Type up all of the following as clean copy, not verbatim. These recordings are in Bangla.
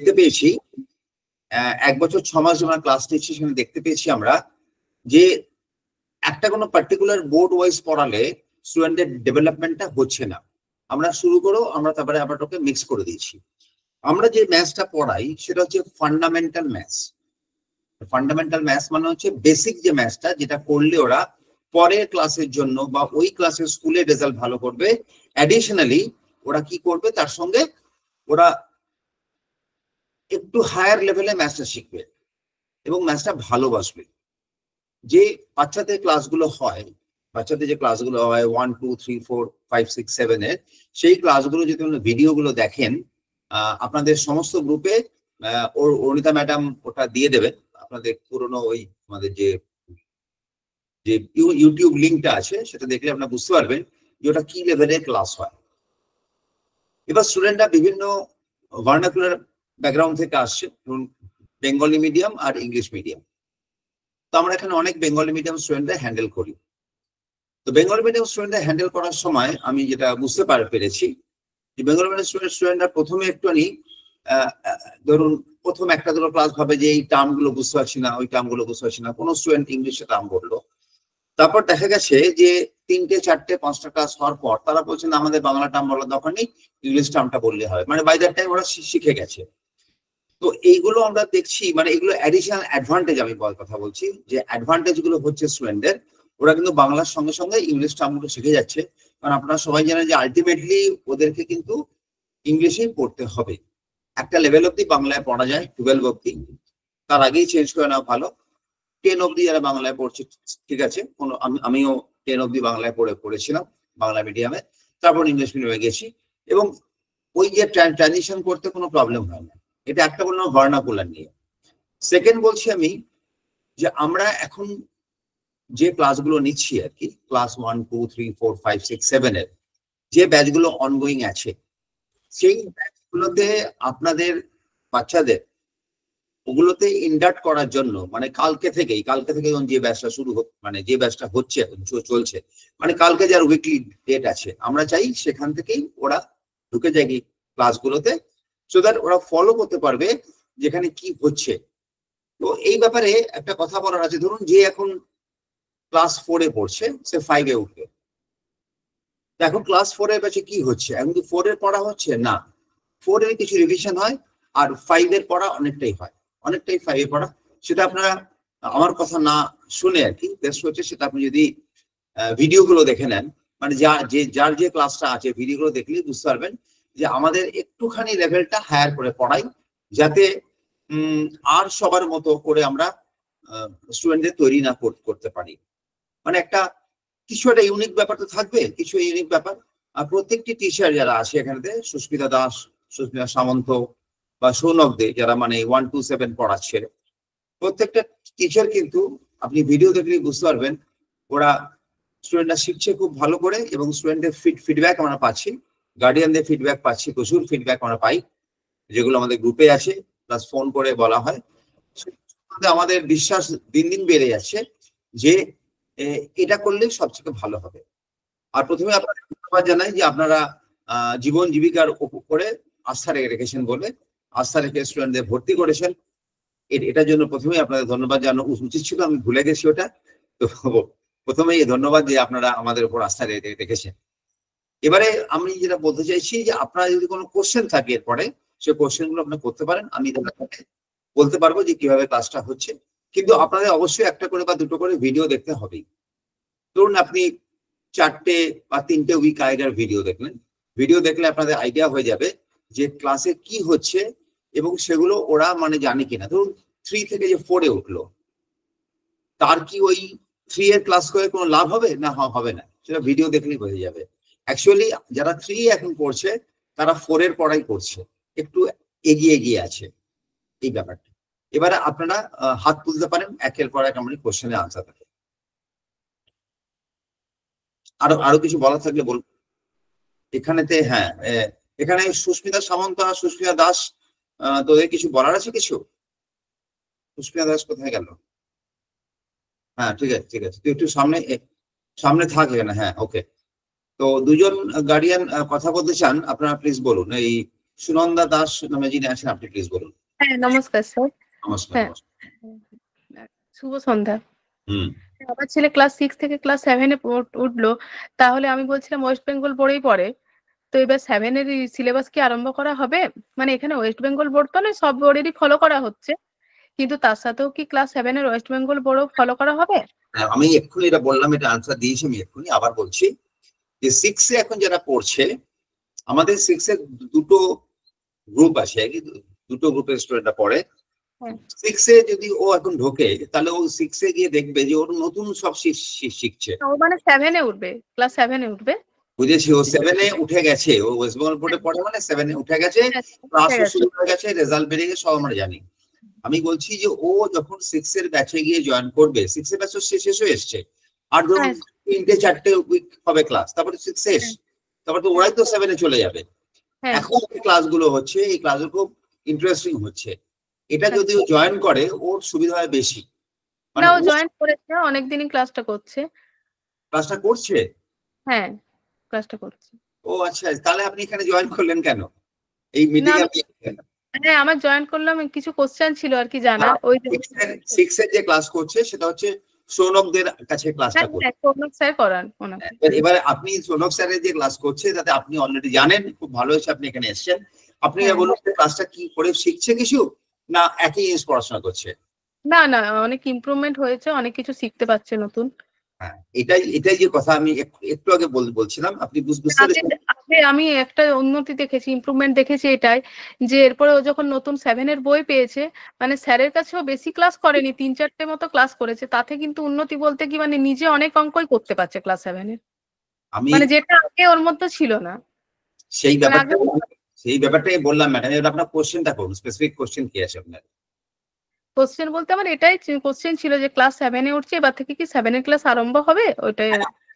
দেখতে পেয়েছি 1 বছর 6 মাস আমরা ক্লাস নিচ্ছি, সেখানে দেখতে পেয়েছি আমরা যে একটা কোনো পার্টিকুলার বোর্ড ওয়াইজ পড়ালে স্টুডেন্টের ডেভেলপমেন্টটা হচ্ছে না। আমরা শুরু করো, আমরা তারপরে আবার ওকে মিক্স করে দিয়েছি। আমরা যে ম্যাথসটা পড়াই সেটা হচ্ছে ফান্ডামেন্টাল ম্যাথস। ফান্ডামেন্টাল ম্যাথস মানে হচ্ছে বেসিক যে ম্যাথসটা, যেটা করলে ওরা পরের ক্লাসের জন্য বা ওই ক্লাসের স্কুলের রেজাল্ট ভালো করবে। অ্যাডিশনালি ওরা কি করবে, তার সঙ্গে ওরা একটু হায়ার লেভেলে ম্যাথসটা শিখবে এবং ম্যাথসটা ভালোবাসবে। যে বাচ্চাদের ক্লাসগুলো হয়, বাচ্চাদের যে ক্লাসগুলো হয় 1 2 3 4 5 6 7 এর, সেই ক্লাসগুলো যদি আপনারা ভিডিওগুলো দেখেন, আপনাদের সমস্ত গ্রুপে অনিতা ম্যাডাম ওটা দিয়ে দেবেন। আপনাদের পুরনো ওই আমাদের যে ইউটিউব লিঙ্কটা আছে, সেটা দেখলে আপনারা বুঝতে পারবেন যে ওটা কি লেভেলের ক্লাস হয়। এবার স্টুডেন্টরা বিভিন্ন ভার্নাকুলার ব্যাকগ্রাউন্ড থেকে আসছে, ধরুন বেঙ্গলি মিডিয়াম আর ইংলিশ মিডিয়াম। তো আমরা এখানে অনেক বেঙ্গলি মিডিয়াম স্টুডেন্টরা হ্যান্ডেল করি। তো বেঙ্গলি মিডিয়াম স্টুডেন্টরা হ্যান্ডেল করার সময় আমি যেটা বুঝতে পেরেছি যে বেঙ্গলি মিডিয়াম স্টুডেন্টরা প্রথমে একটুখানি ধরুন প্রথম একটা দুটো ক্লাস ভাবে যে এই টার্মগুলো বুঝতে পারছি না, ওই টার্মগুলো বুঝতে পারছি না। কোনো স্টুডেন্ট ইংলিশে টার্ম বললো, তারপর দেখা গেছে যে 3টে 4টে 5টা ক্লাস হওয়ার পর তারা বলছেন আমাদের বাংলা টার্ম বলার দরকার নেই, ইংলিশ টার্মটা বললে হয়। মানে বাই দ্যাট টাইম ওরা শিখে গেছে। তো এইগুলো আমরা দেখছি, মানে এগুলো অ্যাডিশনাল অ্যাডভান্টেজ। আমি কথা বলছি যে অ্যাডভান্টেজ গুলো হচ্ছে স্টুডেন্টদের, ওরা কিন্তু বাংলার সঙ্গে সঙ্গে ইংলিশ টার্মগুলো শিখে যাচ্ছে। কারণ আপনারা সবাই জানেন যে আলটিমেটলি ওদেরকে কিন্তু ইংলিশেই পড়তে হবে। একটা লেভেল অব্দি বাংলায় পড়া যায়, 12 অব্দি, তার আগেই চেঞ্জ করে নেওয়া ভালো। 10 অব্দি যারা বাংলায় পড়ছে ঠিক আছে, কোনো আমিও 10 অব্দি বাংলায় পড়েছিলাম বাংলা মিডিয়ামে, তারপর ইংলিশ মিডিয়ামে গেছি, এবং ওই যে ট্রানজিশন করতে কোনো প্রবলেম হয় না। এটা একটা বললাম ভার্নাকুলার নিয়ে। সেকেন্ড বলছি আমি যে আমরা এখন যে ক্লাসগুলো নিচ্ছি আর কি, ক্লাস 1 2 3 4 5 6 7 এর যে ব্যাচগুলো অনগোয়িং আছে, সেই ব্যাচগুলোতে আপনাদের বাচ্চাদের ওগুলোতে ইন্ডাক্ট করার জন্য, মানে কালকে থেকে যখন যে ব্যাচটা শুরু মানে যে ব্যাচটা হচ্ছে চলছে, মানে কালকে যার উইকলি ডেট আছে, আমরা চাই সেখান থেকেই ওরা ঢুকে যায় ক্লাসগুলোতে, সো দ্যাট ওরা ফলো করতে পারবে যেখানে কি হচ্ছে। তো এই ব্যাপারে একটা কথা বলার আছে। ধরুন যে এখন ক্লাস 4 এ পড়ছে, সে 5 এ উঠবে, এখন ক্লাস 4 এর ব্যাচে কি হচ্ছে? এখন কি 4 এর পড়া হচ্ছে না, 4 এর কিছু রিভিশন হয়, আর 5 এর পড়া অনেকটাই হয়, অনেকটাই 5 এর পড়া। সেটা আপনারা আমার কথা না শুনে আর কি, বেস্ট হচ্ছে সেটা আপনি যদি ভিডিওগুলো দেখে নেন, মানে যার যে ক্লাসটা আছে ভিডিওগুলো দেখলেই বুঝতে পারবেন যে আমাদের একটুখানি লেভেলটা হায়ার করে পড়াই, যাতে আর সবার মতো করে আমরা স্টুডেন্টদের তৈরি না করতে পারি। মানে একটা কিছু একটা ইউনিক ব্যাপার তো থাকবে, কিছু ইউনিক ব্যাপার। আর প্রত্যেকটি টিচার যারা আছে এখানে, সুস্মিতা দাস, সুস্মিতা সামন্ত বা সৌনক দে, যারা মানে 1 2 7 পড়াচ্ছে, প্রত্যেকটা টিচার কিন্তু আপনি ভিডিও দেখলেই বুঝতে পারবেন ওরা স্টুডেন্টরা শিখছে খুব ভালো করে, এবং স্টুডেন্টদের ফিডব্যাক আমরা পাচ্ছি, গার্ডিয়ানদের ফিডব্যাক পাচ্ছি, প্রচুর ফিডব্যাক আমরা পাই, যেগুলো আমাদের গ্রুপে আছে, প্লাস ফোন করে বলা হয়। আমাদের বিশ্বাস দিন দিন বেড়ে যাচ্ছে যে এটা করলে সবথেকে ভালো হবে। আর প্রথমে আপনাদের ধন্যবাদ জানাই যে আপনারা জীবন জীবিকার উপরে আস্থা রেখেছেন বলে, আস্থা রেখে স্টুডেন্টদের ভর্তি করেছেন। এটার জন্য প্রথমেই আপনাদের ধন্যবাদ জানানো উচিত ছিল, আমি ভুলে গেছি ওটা। তো প্রথমেই ধন্যবাদ যে আপনারা আমাদের উপর আস্থা রেখেছেন। এবারে আমি যেটা বলতে চাইছি যে আপনারা যদি কোনো কোশ্চেন থাকে এরপরে, সেই কোশ্চেন গুলো আপনারা করতে পারেন, আমি বলতে পারবো যে কিভাবে ক্লাসটা হচ্ছে। কিন্তু আপনাদের অবশ্যই একটা করে বা দুটো করে ভিডিও দেখতে হবেই। ধরুন আপনি 4টে বা 3টে উইক আগের ভিডিও দেখলেন, ভিডিও দেখলে আপনাদের আইডিয়া হয়ে যাবে যে ক্লাসে কি হচ্ছে এবং সেগুলো ওরা মানে জানে কিনা। ধরুন 3 থেকে যে 4 এ উঠলো, তার কি ওই 3 এর ক্লাস করে কোনো লাভ হবে না? হবে না, সেটা ভিডিও দেখলেই বোঝা যাবে। অ্যাকচুয়ালি যারা 3 এখন পড়ছে তারা 4 এর পড়াই করছে, একটু এগিয়ে আছে এই ব্যাপারটা। এবারে আপনারা হাত তুলতে পারেন, একের পর এক আমরা কোশ্চেনের আনসার দেবো। আরো কিছু বলা থাকলে বলুন। এখানেতে হ্যাঁ, এখানে সুস্মিতা সামন্ত আর সুস্মিতা দাস, তোদের কিছু বলার আছে? কিছু? সুস্মিতা দাস কোথায় গেল? হ্যাঁ ঠিক আছে, তুই একটু সামনে থাক এখানে। হ্যাঁ ওকে। তো দুজন গার্ডিয়ান কথা বলতে চান, আপনারা প্লিজ বলুন। এই সুনন্দা দাস নামে যিনি আছেন, আপনি প্লিজ বলুন। হ্যাঁ, নমস্কার স্যার। নমস্কার। হ্যাঁ, শুভ সন্ধ্যা। হুম। আমার ছেলে ক্লাস 6 থেকে ক্লাস 7 এ উঠলো, তাহলে আমি বলছিলাম ওয়েস্ট বেঙ্গল বোর্ডেই পড়ে, তো এবার 7 এর সিলেবাস কি আরম্ভ করা হবে? মানে এখানে ওয়েস্ট বেঙ্গল বোর্ড তো নয়, সব বোর্ডেরই ফলো করা হচ্ছে, কিন্তু তার সাথেও কি ক্লাস 7 এর ওয়েস্ট বেঙ্গল বোর্ডও ফলো করা হবে? আমি এক্ষুনি এটা বললাম, এটা আনসার দিয়েছি আমি এক্ষুনি, আবার বলছি যে 6 এ এখন যারা পড়ছে, আমাদের 6 এর দুটো গ্রুপ আছে, দুটো গ্রুপের স্টুডেন্টরা পড়ে। 6 এ যদি ও এখন ঢোকে, তাহলে ও 6 এ গিয়ে দেখবে যে ওর নতুন সব শিখছে। ও মানে 7 এ উঠবে, ক্লাস 7 এ উঠবে। বুঝেছি, ও 7 এ উঠে গেছে, ও ওয়েস্ট বেঙ্গল বোর্ডে পড়ে মানে 7 এ উঠে গেছে, ক্লাসও শুরু হয়ে গেছে, রেজাল্ট বেরিয়ে গেছে, সব আমরা জানি। আমি বলছি যে ও যখন 6 এর ব্যাচে গিয়ে জয়েন করবে, 6 এর ব্যাচ শেষ হয়ে এসছে, আর ধরুন 3-4 উইক হবে ক্লাস, তারপরে 6 শেষ, তারপর তো ওরাই তো 7 এ চলে যাবে। এখন যে ক্লাসগুলো হচ্ছে, এই ক্লাসগুলো খুব ইন্টারেস্টিং হচ্ছে, এটা যদি ও জয়েন করে ওর সুবিধা হয় বেশি। মানে ও জয়েন করেছে, অনেকদিনই ক্লাসটা করছে। ক্লাসটা করছে? হ্যাঁ, ক্লাসটা করছে। ও আচ্ছা, তাহলে আপনি এখানে জয়েন করলেন কেন এই মিটিং এ? হ্যাঁ, আমার জয়েন করলাম, কিছু কোশ্চেন ছিল আর কি জানার। ওই 6 এর যে ক্লাস করছে সেটা হচ্ছে সৌনকদের কাছে ক্লাসটা করছে। সৌনক স্যার করান ওনাকে। এবারে আপনি সৌনক স্যারের যে ক্লাস করছে তাতে আপনি অলরেডি জানেন, খুব ভালো হয়েছে আপনি এখানে এসেছেন। আপনি বলুন ক্লাসটা কি করে শিখছে, কিছু না একই জিনিস পড়াশোনা করছে? না না, অনেক ইমপ্রুভমেন্ট হয়েছে, অনেক কিছু শিখতে পারছে নতুন। হ্যাঁ, এটাই যে কথা আমি একটু আগে বলছিলাম, আপনি বুঝতে আমি একটা উন্নতি দেখেছি, ইমপ্রুভমেন্ট দেখেছি এটাই, যে এরপরে ও যখন নতুন 7 এর বই পেয়েছে, মানে স্যারের কাছেও বেশি ক্লাস করেনি, 3-4টে মতো ক্লাস করেছে, তাতে কিন্তু উন্নতি বলতে কি মানে নিজে অনেক অঙ্কই করতে পারছে ক্লাস 7 এর, মানে যেটা আগে ওর মধ্যে ছিল না। সেই ব্যাপারটাই বললাম ম্যাডাম। এবার আপনার কোশ্চেনটা করুন, স্পেসিফিক কোশ্চেন কি আছে আপনার? কোশ্চেন বলতে আমার এটাই কোশ্চেন ছিল যে ক্লাস 7 এ উঠছে, এবার থেকে কি 7 এর ক্লাস আরম্ভ হবে? ওইটাই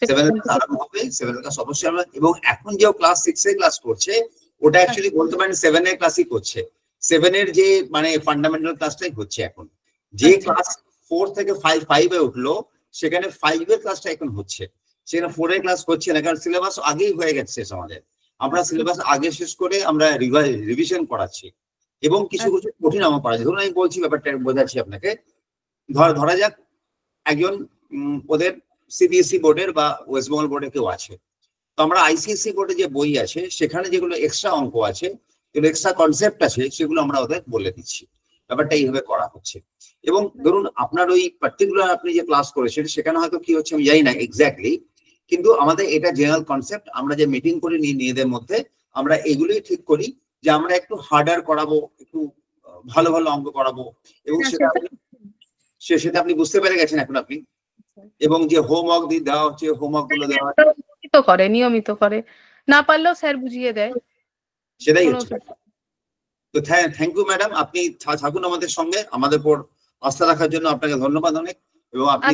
7 এর ক্লাস আরম্ভ হবে, 7 এর ক্লাস অবশ্যই আমরা, এবং এখন যে ক্লাস 6 এর ক্লাস করছে ওটা অ্যাকচুয়ালি বলতে পারেন 7 এর ক্লাসই করছে। 7 এর যে মানে ফান্ডামেন্টাল ক্লাসটাই হচ্ছে এখন। যে ক্লাস 4 থেকে 5 এ উঠলো, সেখানে 5 এর ক্লাসটা এখন হচ্ছে, সেখানে 4 এর ক্লাস হচ্ছে না, কারণ সিলেবাস আগেই হয়ে গেছে আমাদের। আমরা সিলেবাস আগে শেষ করে আমরা রিভিশন করাচ্ছি, এবং কিছু কিছু কঠিন আমার পড়াচ্ছি। ধরুন আমি বলছি, ব্যাপারটা বোঝাচ্ছি আপনাকে। ধরা যাক একজন ওদের সিবিএসই বোর্ডের বা ওয়েস্ট বেঙ্গল বোর্ডে কেউ আছে, তো আমরা আইসিএসসি বোর্ডে যে বই আছে সেখানে যেগুলো এক্সট্রা অঙ্ক আছে, যেগুলো এক্সট্রা কনসেপ্ট আছে, সেগুলো আমরা ওদের বলে দিচ্ছি। ব্যাপারটা এইভাবে করা হচ্ছে। এবং ধরুন আপনার ওই পার্টিকুলার আপনি যে ক্লাস করেছেন সেখানে হয়তো কি হচ্ছে আমি জানি না এক্স্যাক্টলি, কিন্তু আমাদের এটা জেনারেল কনসেপ্ট। আমরা যে মিটিং করি নিজেদের মধ্যে, আমরা এগুলোই ঠিক করি যে আমরা একটু হার্ডার করাবো, একটু ভালো ভালো অঙ্ক করাবো, এবং সেটা আপনি বুঝতে পেরে গেছেন এখন আপনি। এবং যে হোমওয়ার্ক দেওয়া হচ্ছে, হোমওয়ার্ক গুলো দেওয়া নিয়মিত করে, না পারলেও স্যার বুঝিয়ে দেয়, সেটাই হচ্ছে। তো থ্যাংক ইউ ম্যাডাম, আপনি থাকুন আমাদের সঙ্গে, আমাদের উপর আস্থা রাখার জন্য আপনাকে ধন্যবাদ অনেক। এবং আপনি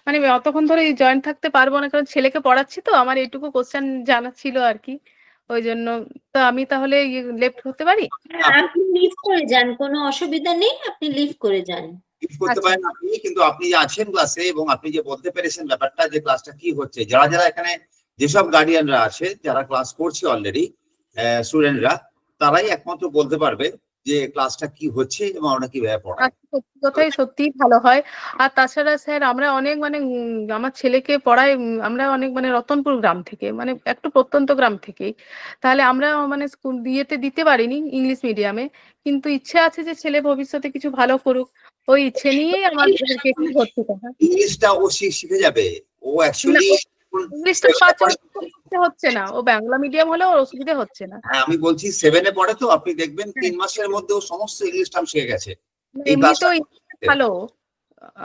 মানে অতক্ষণ ধরে জয়েন্ট থাকতে পারবো না, কারণ ছেলেকে পড়াচ্ছি, তো আমার এইটুকু কোশ্চেন জানা ছিল আর কি, ওই জন্য। তো আমি তাহলে লেফট হতে পারি? আপনি লিভ করে যান, কোনো অসুবিধা নেই, আপনি লিভ করে যান। করতে পারেন আপনি, কিন্তু আপনি যে আছেন ক্লাসে এবং আপনি যে বলতে পেরেছেন ব্যাপারটা যে ক্লাসটা কি হচ্ছে, যারা যারা এখানে যেসব গার্ডিয়ানরা আছে যারা ক্লাস করছে অলরেডি, স্টুডেন্টরা, তারাই একমাত্র বলতে পারবে যে ক্লাসটা কি হচ্ছে এবং আমরা কিভাবে পড়াই। সত্যি কথাই, সত্যিই ভালো হয়। আর তাছাড়া স্যার আমরা অনেক মানে আমার ছেলেকে পড়াই, আমরা অনেক মানে রতনপুর গ্রাম থেকে, মানে একটু প্রত্যন্ত গ্রাম থেকেই, তাহলে আমরা মানে স্কুল দিতে পারিনি ইংলিশ মিডিয়ামে, কিন্তু ইচ্ছে আছে যে ছেলে ভবিষ্যতে কিছু ভালো করুক, ওই ইচ্ছে নিয়েই আমাদেরকে ভর্তি করা। ইংলিশটা ও শিখে যাবে, ও অ্যাকচুয়ালি ইংলিশটা হচ্ছে না, ও বাংলা মিডিয়াম হলেও অসুবিধা হচ্ছে না। আমি বলছি 7 এ পড়ে, তো আপনি দেখবেন 3 মাসের মধ্যে ও সমস্ত ইংলিশ টার্ম শিখে গেছে। এমনিতেও ভালো,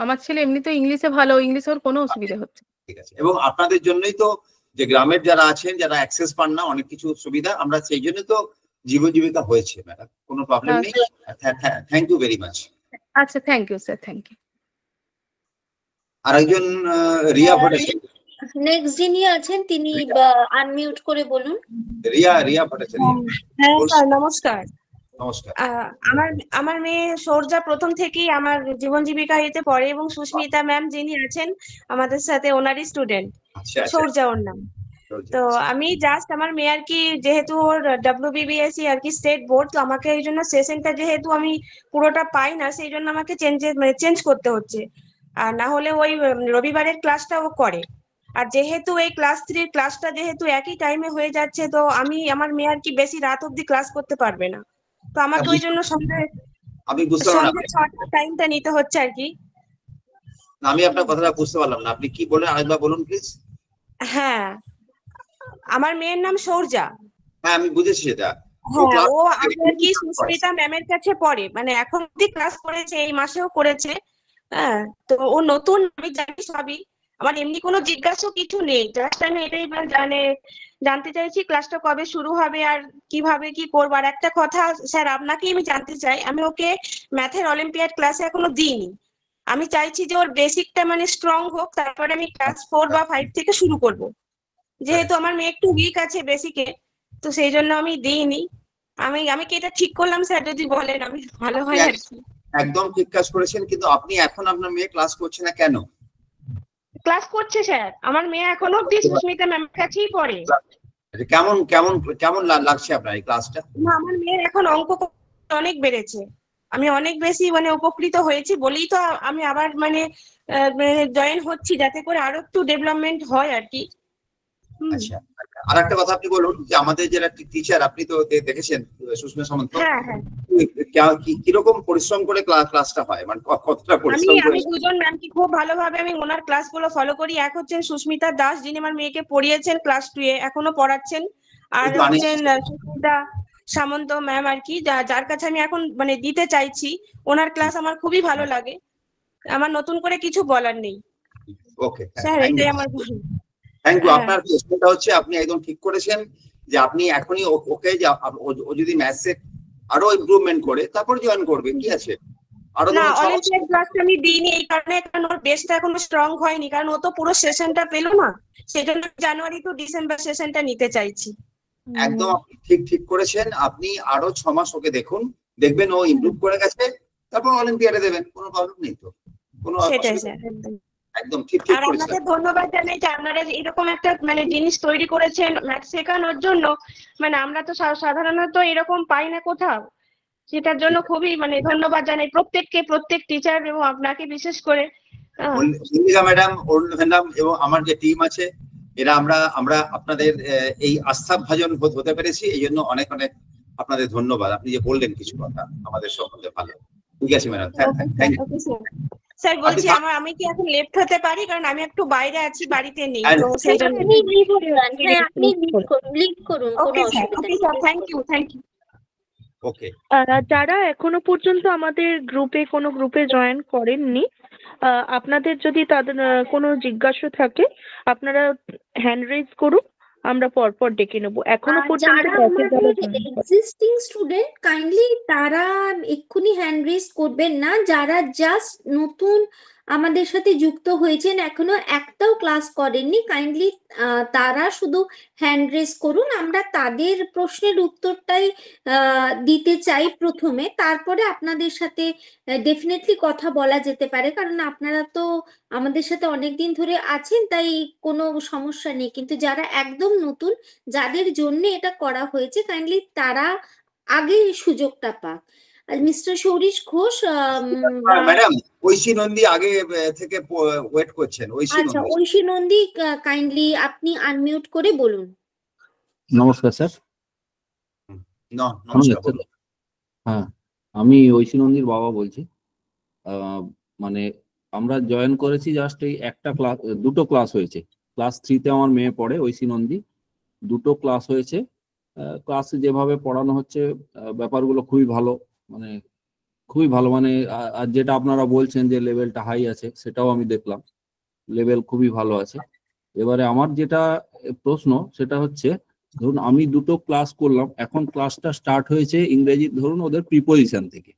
আমার ছেলে এমনিতেও ইংলিশে ভালো, ইংলিশে ওর কোনো অসুবিধা হচ্ছে। ঠিক আছে, এবং আপনাদের জন্যই তো, যে গ্রামের যারা আছেন, যারা অ্যাক্সেস পান না অনেক কিছু সুবিধা, আমরা সেই জন্য তো জীবন জীবিকা হয়েছে ম্যাডাম, কোনো প্রবলেম নেই। Thank you very much. আচ্ছা, thank you sir, thank you. আরেকজন রিয়া ভট্টাচার্য নেক্সট যিনি আছেন তিনি আনমিউট করে বলুন। রিয়া ভট্টাচার্য। হ্যাঁ স্যার, নমস্কার। নমস্কার। আমার মেয়ে সৌর্যা প্রথম থেকেই আমার জীবন জীবিকা এতে পড়ে, এবং সুস্মিতা ম্যাম যিনি আছেন আমাদের সাথে, ওনারই স্টুডেন্ট। সৌর্যা ওর নাম। তো আমি জাস্ট আমার মেয়ে আর কি, যেহেতু ওর WBBSC আর কি স্টেট বোর্ড, তো আমাকে এই জন্য সেশনটা যেহেতু আমি পুরোটা পাই না, সেই জন্য আমাকে চেঞ্জ করতে হচ্ছে। আর না হলে ওই রবিবারের ক্লাসটা ও করে। আর যেহেতু এই ক্লাস 3 ক্লাসটা যেহেতু একই টাইমে হয়ে যাচ্ছে, তো আমার মেয়ে আর কি বেশি রাত অব্দি ক্লাস করতে পারবে না। তো আমাকে ওই জন্য আমি বুঝতে পারলাম সন্ধ্যে 6টার টাইমটা নিতে হচ্ছে আর কি। আমি আপনার কথাটা বুঝতে পারলাম না, আপনি কি বলেন আরেকবার বলুন প্লিজ। হ্যাঁ, আমার মেয়ের নাম সৌর্যা। হ্যাঁ আমি বুঝেছি সেটা। হ্যাঁ, ও আপনার কি সুস্মিতা ম্যামের কাছে পড়ে, মানে এখন অব্দি ক্লাস করেছে, এই মাসেও করেছে। হ্যাঁ, তো ও নতুন, আমি জানি সবই। আমার এমনি কোনো জিজ্ঞাসা কিছু নেই, জাস্ট আমি এটাই জানতে চাইছি ক্লাসটা কবে শুরু হবে আর কিভাবে কি করবো। আর একটা কথা স্যার, আপনাকেই আমি জানতে চাই, আমি ওকে ম্যাথের অলিম্পিয়াড ক্লাসে এখনো দিইনি। আমি চাইছি যে ওর বেসিকটা মানে স্ট্রং হোক, তারপরে আমি ক্লাস 4 বা 5 থেকে শুরু করব। যেহেতু আমার মেয়ে একটু উইক আছে বেসিকে, তো সেই জন্য আমি দিইনি। আমি কি এটা ঠিক করলাম স্যার? যদি বলেন আমি ভালো হয় আর কি। একদম ঠিক কাজ করেছেন, কিন্তু আপনি এখন আপনার মেয়ে ক্লাস করছে না কেন? ক্লাস করছে স্যার, আমার মেয়ে এখনো অব্দি সুস্মিতা ম্যামের কাছেই পড়ে। কেমন কেমন কেমন লাগছে আপনার এই ক্লাসটা? না, আমার মেয়ের এখন অঙ্ক অনেক বেড়েছে। আমি অনেক বেশি মানে উপকৃত হয়েছি বলেই তো আমি আবার মানে জয়েন হচ্ছি, যাতে করে আরো একটু ডেভেলপমেন্ট হয় আর কি। আচ্ছা, আর একটা কথা আপনি বলুন যে আমাদের যারা টিচার, আপনি তো দেখেছেন সুস্মিতা সামন্ত, হ্যাঁ হ্যাঁ, কিরকম পরিশ্রম করে ক্লাসটা হয়, মানে কতটা পরিশ্রম করে? আমি দুজন ম্যামকে খুব ভালোভাবে আমি ওনার ক্লাসগুলো ফলো করি। এক হচ্ছেন সুস্মিতা দাস, যিনি আমার মেয়েকে পড়িয়েছেন ক্লাস 2 এ, এখনো পড়াচ্ছেন। আর হচ্ছেন সুস্মিতা সামন্ত ম্যাম আর কি, যার কাছে আমি এখন মানে দিতে চাইছি। ওনার ক্লাস আমার খুবই ভালো লাগে, আমার নতুন করে কিছু বলার নেই। ওকে স্যার, এটাই আমার থ্যাংক ইউ। আপনার প্রশ্নটা হচ্ছে আপনি একদম ঠিক করেছেন যে আপনি এখনই ওকে যে ও যদি ম্যাথসে আরো ইমপ্রুভমেন্ট করে তারপর জয়েন করবে, কি আছে। আরো না, অলিম্পিয়াড ক্লাসটা আমি দিইনি এই কারণে, কারণ ওর বেসটা এখনো স্ট্রং হয়নি, কারণ ও তো পুরো সেশনটা পেলো না। সেজন্য জানুয়ারি টু ডিসেম্বর সেশনটা নিতে চাইছি। একদম ঠিক করেছেন। আপনি আরো 6 মাস ওকে দেখুন, দেখবেন ও ইমপ্রুভ করে গেছে, তারপর অলিম্পিয়াডে দেবেন, কোনো প্রবলেম নেই তো। কোনো সেটাই স্যার, একদম ঠিক আর আপনাকে ধন্যবাদ জানাই যে আপনারা এরকম একটা মানে জিনিস তৈরি করেছেন ম্যাথ শেখানোর জন্য। মানে আমরা তো সাধারণত এরকম পাই না কোথাও, সেটার জন্য খুবই মানে ধন্যবাদ জানাই প্রত্যেককে, প্রত্যেক টিচার এবং আপনাকে বিশেষ করে। মল্লিকা ম্যাডাম, অরুণ ম্যাডাম এবং আমার যে টিম আছে, এরা আমরা আপনাদের এই আস্থাভাজন হতে পেরেছি, এই জন্য অনেক অনেক আপনাদের ধন্যবাদ। আপনি যে বললেন কিছু কথা আমাদের সম্বন্ধে, ভালো। ঠিক আছে ম্যাডাম, থ্যাংক ইউ। স্যার বলছি, আমি কি এখন লেফট হতে পারি? কারণ আমি একটু বাইরে আছি, বাড়িতে নেই, তো সেই জন্য। আপনি লিড করুন, কোনো অসুবিধা নেই। Thank you. ওকে, যারা এখনো পর্যন্ত আমাদের কোনো গ্রুপে জয়েন করেননি, আপনাদের যদি তাদের কোনো জিজ্ঞাসা থাকে আপনারা হ্যান্ড রেজ করুন, আমরা পরপর ডেকে নেবো। এখনো পর্যন্ত এক্সিস্টিং স্টুডেন্ট কাইন্ডলি তারা এক্ষুনি হ্যান্ড রেজ করবেন না। যারা জাস্ট নতুন আমাদের সাথে যুক্ত হয়েছেন, এখনো একটাও ক্লাস করেননি, কাইন্ডলি তারা শুধু হ্যান্ড রেজ করুন। আমরা তাদের প্রশ্নের উত্তরটাই দিতে চাই প্রথমে, তারপরে আপনাদের সাথে ডেফিনেটলি কথা বলা যেতে পারে, কারণ আপনারা তো আমাদের সাথে অনেকদিন ধরে আছেন, তাই কোনো সমস্যা নেই। কিন্তু যারা একদম নতুন, যাদের জন্য এটা করা হয়েছে, কাইন্ডলি তারা আগে সুযোগটা পাক। মিস্টার সৌরিশ ঘোষ, ম্যাডাম ঐশী নন্দী আগে থেকে ওয়েট করছেন। আচ্ছা, ঐশী নন্দী কাইন্ডলি আপনি আনমিউট করে বলুন। নমস্কার স্যার। নমস্কার। হ্যাঁ, আমি ঐশী নন্দীর বাবা বলছি। মানে আমরা জয়েন করেছি জাস্ট এই একটা ক্লাস, দুটো ক্লাস হয়েছে। ক্লাস 3-তে আমার মেয়ে পড়ে, ঐশী নন্দী। দুটো ক্লাস হয়েছে। ক্লাসে যেভাবে পড়ানো হচ্ছে ব্যাপারগুলো খুবই ভালো, মানে খুবই ভালো। মানে আর যেটা আপনারা বলছেন যে লেভেলটা হাই আছে, সেটাও আমি দেখলাম, লেভেল খুবই ভালো আছে। এবারে আমার যেটা প্রশ্ন সেটা হচ্ছে, ধরুন আমি দুটো ক্লাস করলাম, এখন ক্লাসটা স্টার্ট হয়েছে ইংরেজি ধরুন ওদের প্রিপোজিশন থেকে,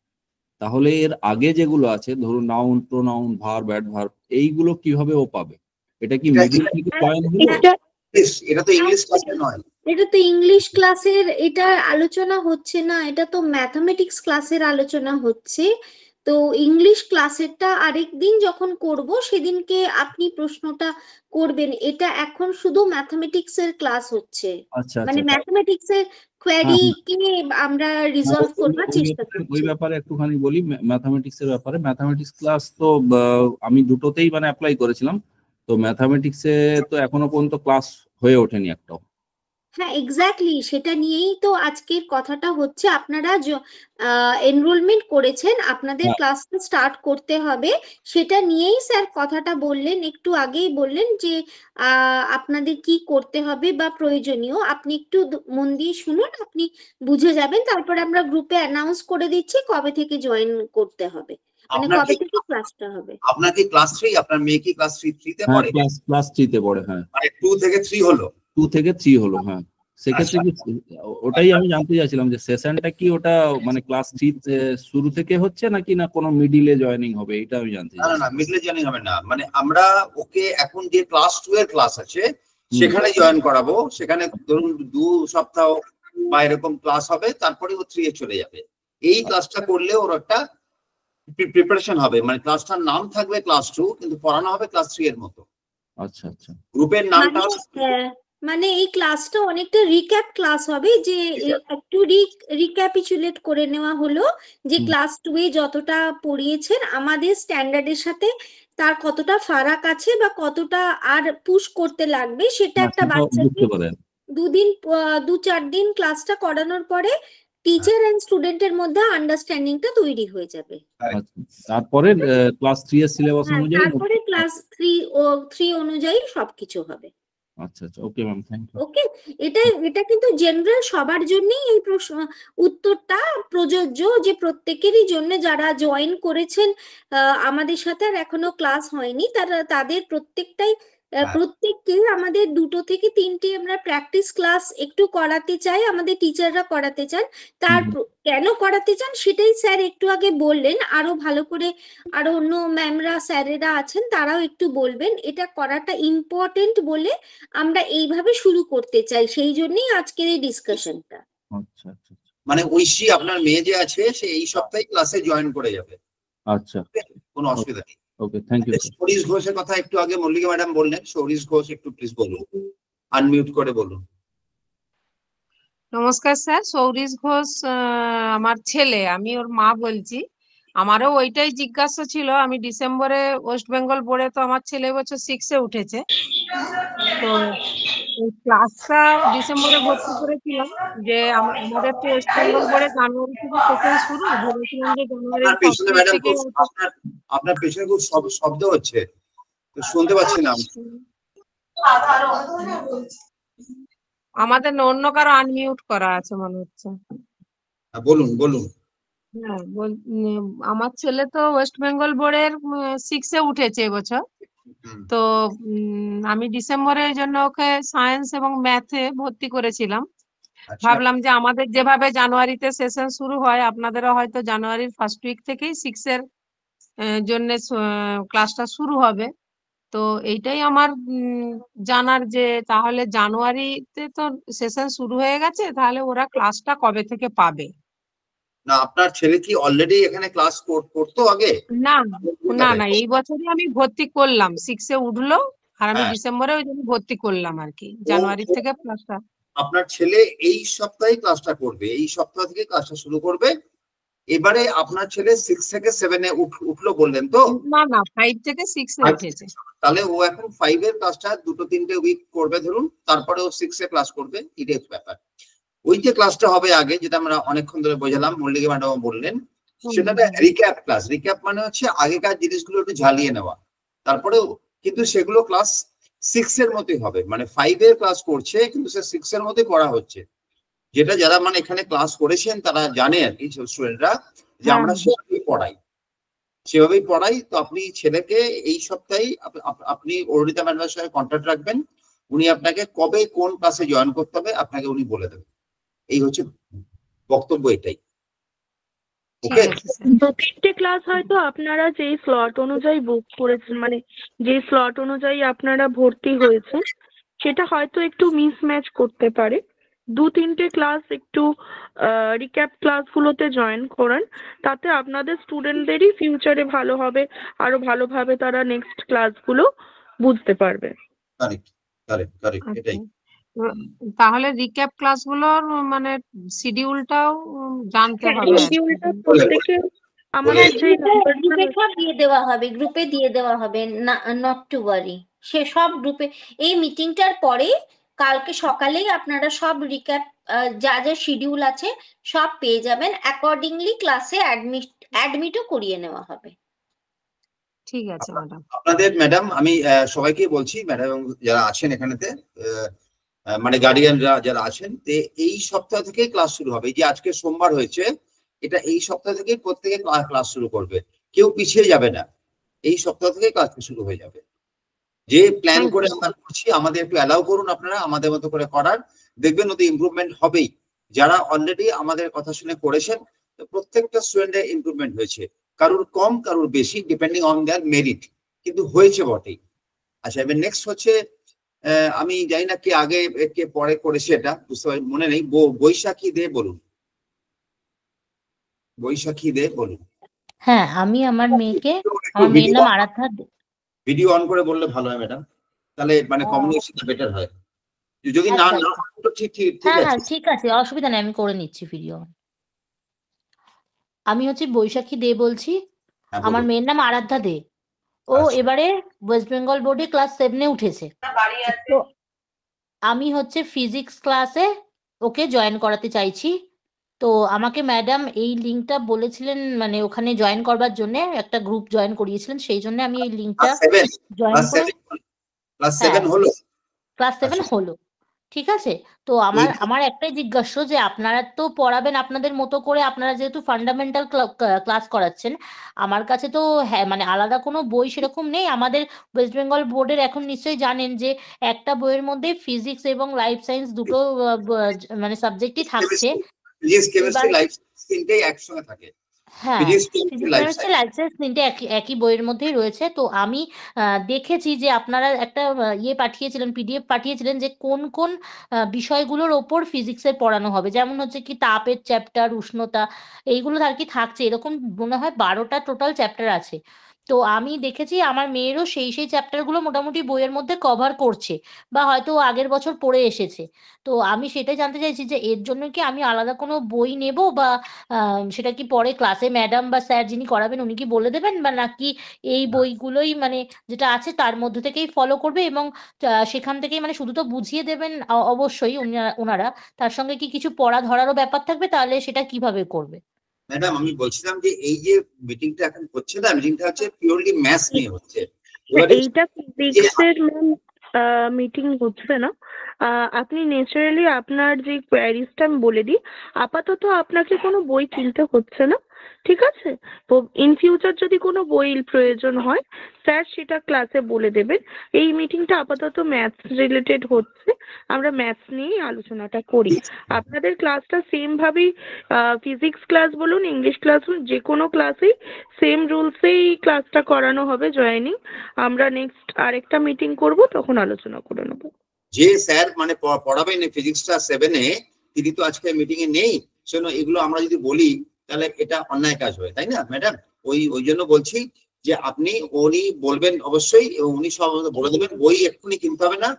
তাহলে এর আগে যেগুলো আছে ধরুন নাউন, প্রোনাউন, ভার্ব, অ্যাডভার্ব, এইগুলো কিভাবে ও পাবে? এটা কি মিডল থেকে জয়েন হলো? এটা তো ইংলিশ ক্লাসে নয়, এটা তো ইংলিশ ক্লাসের এটা আলোচনা হচ্ছে না, এটা তো ম্যাথমেটিক্স ক্লাসের আলোচনা হচ্ছে। তো তো ইংলিশ ক্লাসেরটা আরেকদিন যখন করব সেদিনকে আপনি প্রশ্নটা করবেন। এটা এখন শুধু ম্যাথমেটিক্স এর ক্লাস হচ্ছে, আচ্ছা মানে আচ্ছা ম্যাথমেটিক্স এর কোয়েরি কে আমরা রিজলভ করবার চেষ্টা ওই করছি। ব্যাপারে একটুখানি বলি, ম্যাথামেটিক্স এর ব্যাপারে। ম্যাথামেটিক্স ক্লাস তো আমি দুটোতেই মানে অ্যাপ্লাই করেছিলাম, তো ম্যাথামেটিক্সে তো এখনো পর্যন্ত ক্লাস হয়ে ওঠেনি একটাও। হ্যাঁ, এক্স্যাক্টলি সেটা নিয়েই তো আজকের কথাটা হচ্ছে। আপনারা এনরোলমেন্ট করেছেন, আপনাদের হ্যাঁ। ক্লাসটা স্টার্ট করতে হবে, সেটা নিয়েই স্যার কথাটা বললেন, একটু আগেই বললেন যে আপনাদের কি করতে হবে বা প্রয়োজনীয়। আপনি একটু মন দিয়ে শুনুন, আপনি বুঝে যাবেন। তারপরে আমরা গ্রুপে অ্যানাউন্স করে দিচ্ছি কবে থেকে জয়েন করতে হবে, মানে আপনার কবে কি থেকে ক্লাসটা হবে। আপনার কি ক্লাস 3? আপনার মেয়ে কি ক্লাস 3 তে হ্যাঁ, পড়ে? ক্লাস 3 তে পড়ে। হ্যাঁ, মানে 2 থেকে 3 হলো। 2 থেকে 3 হলো। হ্যাঁ, সেক্ষেত্রে কি ওটাই আমি জানতে চাইছিলাম যে সেশনটা কি ওটা মানে ক্লাস 3 শুরু থেকে হচ্ছে নাকি না কোনো মিডিলে জয়েনিং হবে, এটা আমি জানতে না না চাই। না, মিডলে জয়েনিং হবে না। মানে আমরা ওকে এখন যে ক্লাস 2 এর ক্লাস আছে সেখানে জয়েন করাবো। সেখানে ধরুন 2 সপ্তাহ বা এরকম ক্লাস হবে, তারপরে ও 3 এ চলে যাবে। এই ক্লাসটা করলে ওর একটা প্রিপারেশন হবে, মানে ক্লাসটার নাম থাকবে ক্লাস 2 কিন্তু পড়ানো হবে ক্লাস 3 এর মতো। আচ্ছা আচ্ছা, গ্রুপের নামটা মানে এই ক্লাসটা অনেকটা রিক্যাপ ক্লাস হবে, যে একটু রিক্যাপিচুলেট করে নেওয়া হলো যে ক্লাস 2 এ যতটা পড়িয়েছেন আমাদের স্ট্যান্ডার্ডের সাথে তার কতটা ফারাক আছে বা কতটা আর পুশ করতে লাগবে, সেটা একটা বাচ্চাকে বুঝতে পারেন। 2-4 দিন ক্লাসটা করানোর পরে টিচার এন্ড স্টুডেন্টের মধ্যে আন্ডারস্ট্যান্ডিংটা তৈরি হয়ে যাবে। তারপরে ক্লাস 3 এর সিলেবাস হ্যাঁ, অনুযায়ী। তারপরে ক্লাস 3 অনুযায়ী সবকিছু হবে। আচ্ছা আচ্ছা, ওকে ম্যাম, থ্যাংক ইউ। ওকে, এটা কিন্তু জেনারেল সবার জন্যই এই উত্তরটা প্রযোজ্য, যে প্রত্যেকেরই জন্য যারা জয়েন করেছেন আমাদের সাথে আর এখনো ক্লাস হয়নি, তাদের প্রত্যেককে আমাদের 2 থেকে 3টে আমরা প্র্যাকটিস ক্লাস একটু করাতে চাই, আমাদের টিচাররা করাতে চান। কেন করাতে চান সেটাই স্যার একটু আগে বললেন, আরো ভালো করে আরো অন্য ম্যামরা স্যারেরা আছেন তারাও একটু বলবেন। এটা করাটা ইম্পর্টেন্ট বলে আমরা এইভাবে শুরু করতে চাই, সেই জন্যই আজকের এই ডিসকাশনটা। আচ্ছা আচ্ছা, মানে ঐশী আপনার মেয়ে যে আছে সে এই সপ্তাহে ক্লাসে জয়েন করে যাবে। আচ্ছা, কোনো অসুবিধা নেই। ওকে, থ্যাংক ইউ। সৌরিশ ঘোষের কথা একটু আগে মল্লিকা ম্যাডাম বললেন, সৌরিশ ঘোষ একটু প্লিজ বলুন, আনমিউট করে বলুন। নমস্কার স্যার, সৌরিশ ঘোষ আমার ছেলে, আমি ওর মা বলছি। আমারও ওইটাই জিজ্ঞাসা ছিল। আমি ডিসেম্বরে ওয়েস্ট বেঙ্গল বোর্ডে, তো আমার ছেলে এবছর 6 এ উঠেছে, তো এই ক্লাসটা ডিসেম্বরে ভর্তি করেছিলাম। যে আমাদের তো ওয়েস্ট বেঙ্গল বোর্ডে জানুয়ারি থেকে সেশন শুরু, ভেবেছিলাম যে জানুয়ারির আপনার পেছনে 1 ম্যাডাম থেকে। আপনার পেছনে খুব শব্দ হচ্ছে, তো শুনতে পাচ্ছি না। আমাদের অন্য কারো আনমিউট করা আছে মনে হচ্ছে। বলুন বলুন। হ্যাঁ, আমার ছেলে তো ওয়েস্ট বেঙ্গল বোর্ডের 6 এ উঠেছে এবছর। তো আমি ডিসেম্বরের জন্য ওকে সায়েন্স এবং ম্যাথে ভর্তি করেছিলাম। ভাবলাম যে আমাদের যেভাবে জানুয়ারিতে সেশন শুরু হয়, আপনাদেরও হয়তো জানুয়ারির ফার্স্ট উইক থেকেই 6 এর জন্য ক্লাসটা শুরু হবে। তো এইটাই আমার জানার, যে তাহলে জানুয়ারিতে তো সেশন শুরু হয়ে গেছে, তাহলে ওরা ক্লাসটা কবে থেকে পাবে? না, আপনার ছেলে কি অলরেডি এখানে ক্লাস করতো আগে? না না না, এই বছরই আমি ভর্তি করলাম, 6 এ উঠলো, আর আমি ডিসেম্বরে ওই জন্য ভর্তি করলাম আর কি, জানুয়ারি থেকে ক্লাসটা। আপনার ছেলে এই সপ্তাহে ক্লাসটা করবে, এই সপ্তাহ থেকে ক্লাসটা শুরু করবে। এবারে আপনার ছেলে 6 থেকে 7 এ উঠলো বললেন তো? না না, 5 থেকে 6 এ উঠেছে। তাহলে ও এখন 5 এর ক্লাসটা 2-3টে উইক করবে ধরুন, তারপরে ও 6 এ ক্লাস করবে। এটাই ব্যাপার। ওই যে ক্লাসটা হবে আগে, যেটা আমরা অনেকক্ষণ ধরে বোঝালাম, মল্লিকা ম্যাডাম বললেন, সেটা রিক্যাপ ক্লাস। রিক্যাপ মানে হচ্ছে আগেকার জিনিসগুলো একটু ঝালিয়ে নেওয়া। তারপরে কিন্তু সেগুলো ক্লাস 6 এর মতোই হবে, মানে 5 এর ক্লাস করছে কিন্তু সে 6 এর মতোই পড়া হচ্ছে। যেটা যারা মানে এখানে ক্লাস করেছেন তারা জানে আর কি, স্টুডেন্টরা, যে আমরা সেভাবেই পড়াই। তো আপনি ছেলেকে এই সপ্তাহেই আপনি অরুণিতা ম্যাডামের সঙ্গে কন্ট্যাক্ট রাখবেন। উনি আপনাকে কবে কোন ক্লাসে জয়েন করতে হবে আপনাকে উনি বলে দেবেন। এই হচ্ছে বক্তব্য, এটাই। ওকে, 2-3টে ক্লাস হয়তো আপনারা যেই স্লট অনুযায়ী বুক করেছেন, মানে যে স্লট অনুযায়ী আপনারা ভর্তি হয়েছেন, সেটা হয়তো একটু মিসম্যাচ করতে পারে। 2-3টে ক্লাস একটু রিক্যাপ ক্লাসগুলোতে জয়েন করান, তাতে আপনাদের স্টুডেন্টদেরই ফিউচারে ভালো হবে, আরো ভালোভাবে তারা নেক্সট ক্লাসগুলো বুঝতে পারবে। কারেক্ট কারেক্ট কারেক্ট, এটাই। তাহলে রিক্যাপ ক্লাসগুলোর মানে শিডিউলটাও জানতে হ্যাঁ, হবে। শিডিউলটা প্রত্যেকে আমাদের যে গ্রুপে সব দিয়ে দেওয়া হবে, গ্রুপে দিয়ে দেওয়া হবে, নট টু ওয়ারি। সে সব গ্রুপে এই মিটিংটার পরে কালকে সকালেই আপনারা সব রিক্যাপ যা যা শিডিউল আছে সব পেয়ে যাবেন, অ্যাকর্ডিংলি ক্লাসে অ্যাডমিটও করিয়ে নেওয়া হবে। ঠিক আছে ম্যাডাম। আপনাদের ম্যাডাম আমি সবাইকে বলছি, ম্যাডাম যারা আছেন এখানেতে মানে গার্ডিয়ানরা যারা আছেন, এই সপ্তাহ থেকে ক্লাস শুরু হবে। এই যে আজকে সোমবার হয়েছে, এটা এই সপ্তাহ থেকে প্রত্যেকে ক্লাস শুরু করবে, কেউ পিছিয়ে যাবে না। এই সপ্তাহ থেকে ক্লাস শুরু হয়ে যাবে। যে প্ল্যান করে আমরা করছি, আমাদের একটু অ্যালাউ করুন আপনারা আমাদের মতো করে করার, দেখবেন ওদের ইমপ্রুভমেন্ট হবেই। যারা অলরেডি আমাদের কথা শুনে করেছেন, প্রত্যেকটা স্টুডেন্টের ইমপ্রুভমেন্ট হয়েছে, কারোর কম কারোর বেশি, ডিপেন্ডিং অন দেয়ার মেরিট, কিন্তু হয়েছে বটেই। আচ্ছা, এবার নেক্সট হচ্ছে, আমি জানি না কে আগে কে পরে করেছে, এটা বুঝতে পারি মনে নেই। বৈশাখী দে বলুন, বৈশাখী দে বলুন। হ্যাঁ, আমি আমার মেয়েকে, আমার মেয়ের নাম আরাধ্যা দে। ভিডিও অন করে বললে ভালো হয় ম্যাডাম, তাহলে মানে কমিউনিকেশনটা বেটার হয়। যদি না আচ্ছা। না তো ঠিক ঠিক ঠিক হ্যাঁ আছে। হ্যাঁ ঠিক আছে, অসুবিধা নেই, আমি করে নিচ্ছি ভিডিও। আমি হচ্ছে বৈশাখী দে বলছি। হ্যাঁ, আমার বলুন। মেয়ের নাম আরাধ্যা দে। ও আচ্ছা। এবারে ওয়েস্ট বেঙ্গল বোর্ডে ক্লাস 7-এ উঠেছে। তো আমি হচ্ছে ফিজিক্স ক্লাসে ওকে জয়েন করাতে চাইছি। তো আমাকে ম্যাডাম এই লিঙ্কটা বলেছিলেন, মানে ওখানে জয়েন করবার জন্য একটা গ্রুপ জয়েন করিয়েছিলেন, সেই জন্য আমি এই লিঙ্কটা জয়েন করে। ক্লাস 7 হলো, ক্লাস 7 আচ্ছা। হলো, ঠিক আছে। তো আমার একটাই জিজ্ঞাস্য যে আপনারা তো পড়াবেন আপনাদের মতো করে, আপনারা যেহেতু ফান্ডামেন্টাল ক্লাস করাচ্ছেন, আমার কাছে তো হ্যাঁ মানে আলাদা কোনো বই সেরকম নেই। আমাদের ওয়েস্ট বেঙ্গল বোর্ডের এখন নিশ্চয়ই জানেন যে একটা বইয়ের মধ্যে ফিজিক্স এবং লাইফ সায়েন্স দুটো মানে সাবজেক্টই থাকছে। ফিজিক্স কেমিস্ট্রি লাইফ তিনটেই একসঙ্গে থাকে। হ্যাঁ, physics physics life chemistry life science তিনটে একই বইয়ের মধ্যেই রয়েছে। তো আমি দেখেছি যে আপনারা একটা ইয়ে পাঠিয়েছিলেন, পিডিএফ পাঠিয়েছিলেন, যে কোন কোন বিষয়গুলোর ওপর ফিজিক্সের পড়ানো হবে, যেমন হচ্ছে কি তাপের চ্যাপ্টার, উষ্ণতা, এইগুলো আর কি থাকছে। এরকম মনে হয় 12টা টোটাল চ্যাপ্টার আছে। তো আমি দেখেছি আমার মেয়েরও সেই চ্যাপ্টারগুলো মোটামুটি বইয়ের মধ্যে কভার করছে, বা হয়তো ও আগের বছর পড়ে এসেছে। তো আমি সেটাই জানতে চাইছি যে এর জন্য কি আমি আলাদা কোনো বই নেব, বা সেটা কি পরে ক্লাসে ম্যাডাম বা স্যার যিনি করাবেন উনি কি বলে দেবেন, বা নাকি এই বইগুলোই মানে যেটা আছে তার মধ্যে থেকেই ফলো করবে, এবং সেখান থেকেই মানে শুধু তো বুঝিয়ে দেবেন অবশ্যই ওনারা, তার সঙ্গে কি কিছু পড়া ধরারও ব্যাপার থাকবে, তাহলে সেটা কিভাবে করবে? ম্যাডাম আমি বলছিলাম যে এই যে মিটিংটা এখন হচ্ছে না, মিটিংটা হচ্ছে পিওরলি ম্যাথস নিয়ে হচ্ছে। এইটা ফিজিক্সের মিটিং হচ্ছে না। আপনি ন্যাচারালি আপনার যে কোয়ারিজটা আমি বলে দিই, আপাতত আপনাকে কোনো বই কিনতে হচ্ছে না, ঠিক আছে? তো ইন ফিউচার যদি কোনো বই প্রয়োজন হয়, স্যার সেটা ক্লাসে বলে দেবেন। এই মিটিংটা আপাতত ম্যাথস রিলেটেড হচ্ছে, আমরা ম্যাথস নিয়েই আলোচনাটা করি। আপনাদের ক্লাসটা সেম ভাবেই, ফিজিক্স ক্লাস বলুন, ইংলিশ ক্লাস বলুন, যে কোনো ক্লাসেই সেম রুলসেই ক্লাসটা করানো হবে জয়েনিং। আমরা নেক্সট আরেকটা মিটিং করব, তখন আলোচনা করে নেব। যে স্যার মানে পড়াবেন ফিজিক্সটা 7-এ, তিনি তো আজকে মিটিং এ নেই, শোনো এগুলো আমরা যদি বলি তাহলে এটা অন্যায় কাজ হয়, তাই না ম্যাডাম? ওই জন্য বলছি যে উনি বলবেন অবশ্যই, এবং উনি সব বলে দেবেন। বই এক্ষুনি কিনতে হবে না,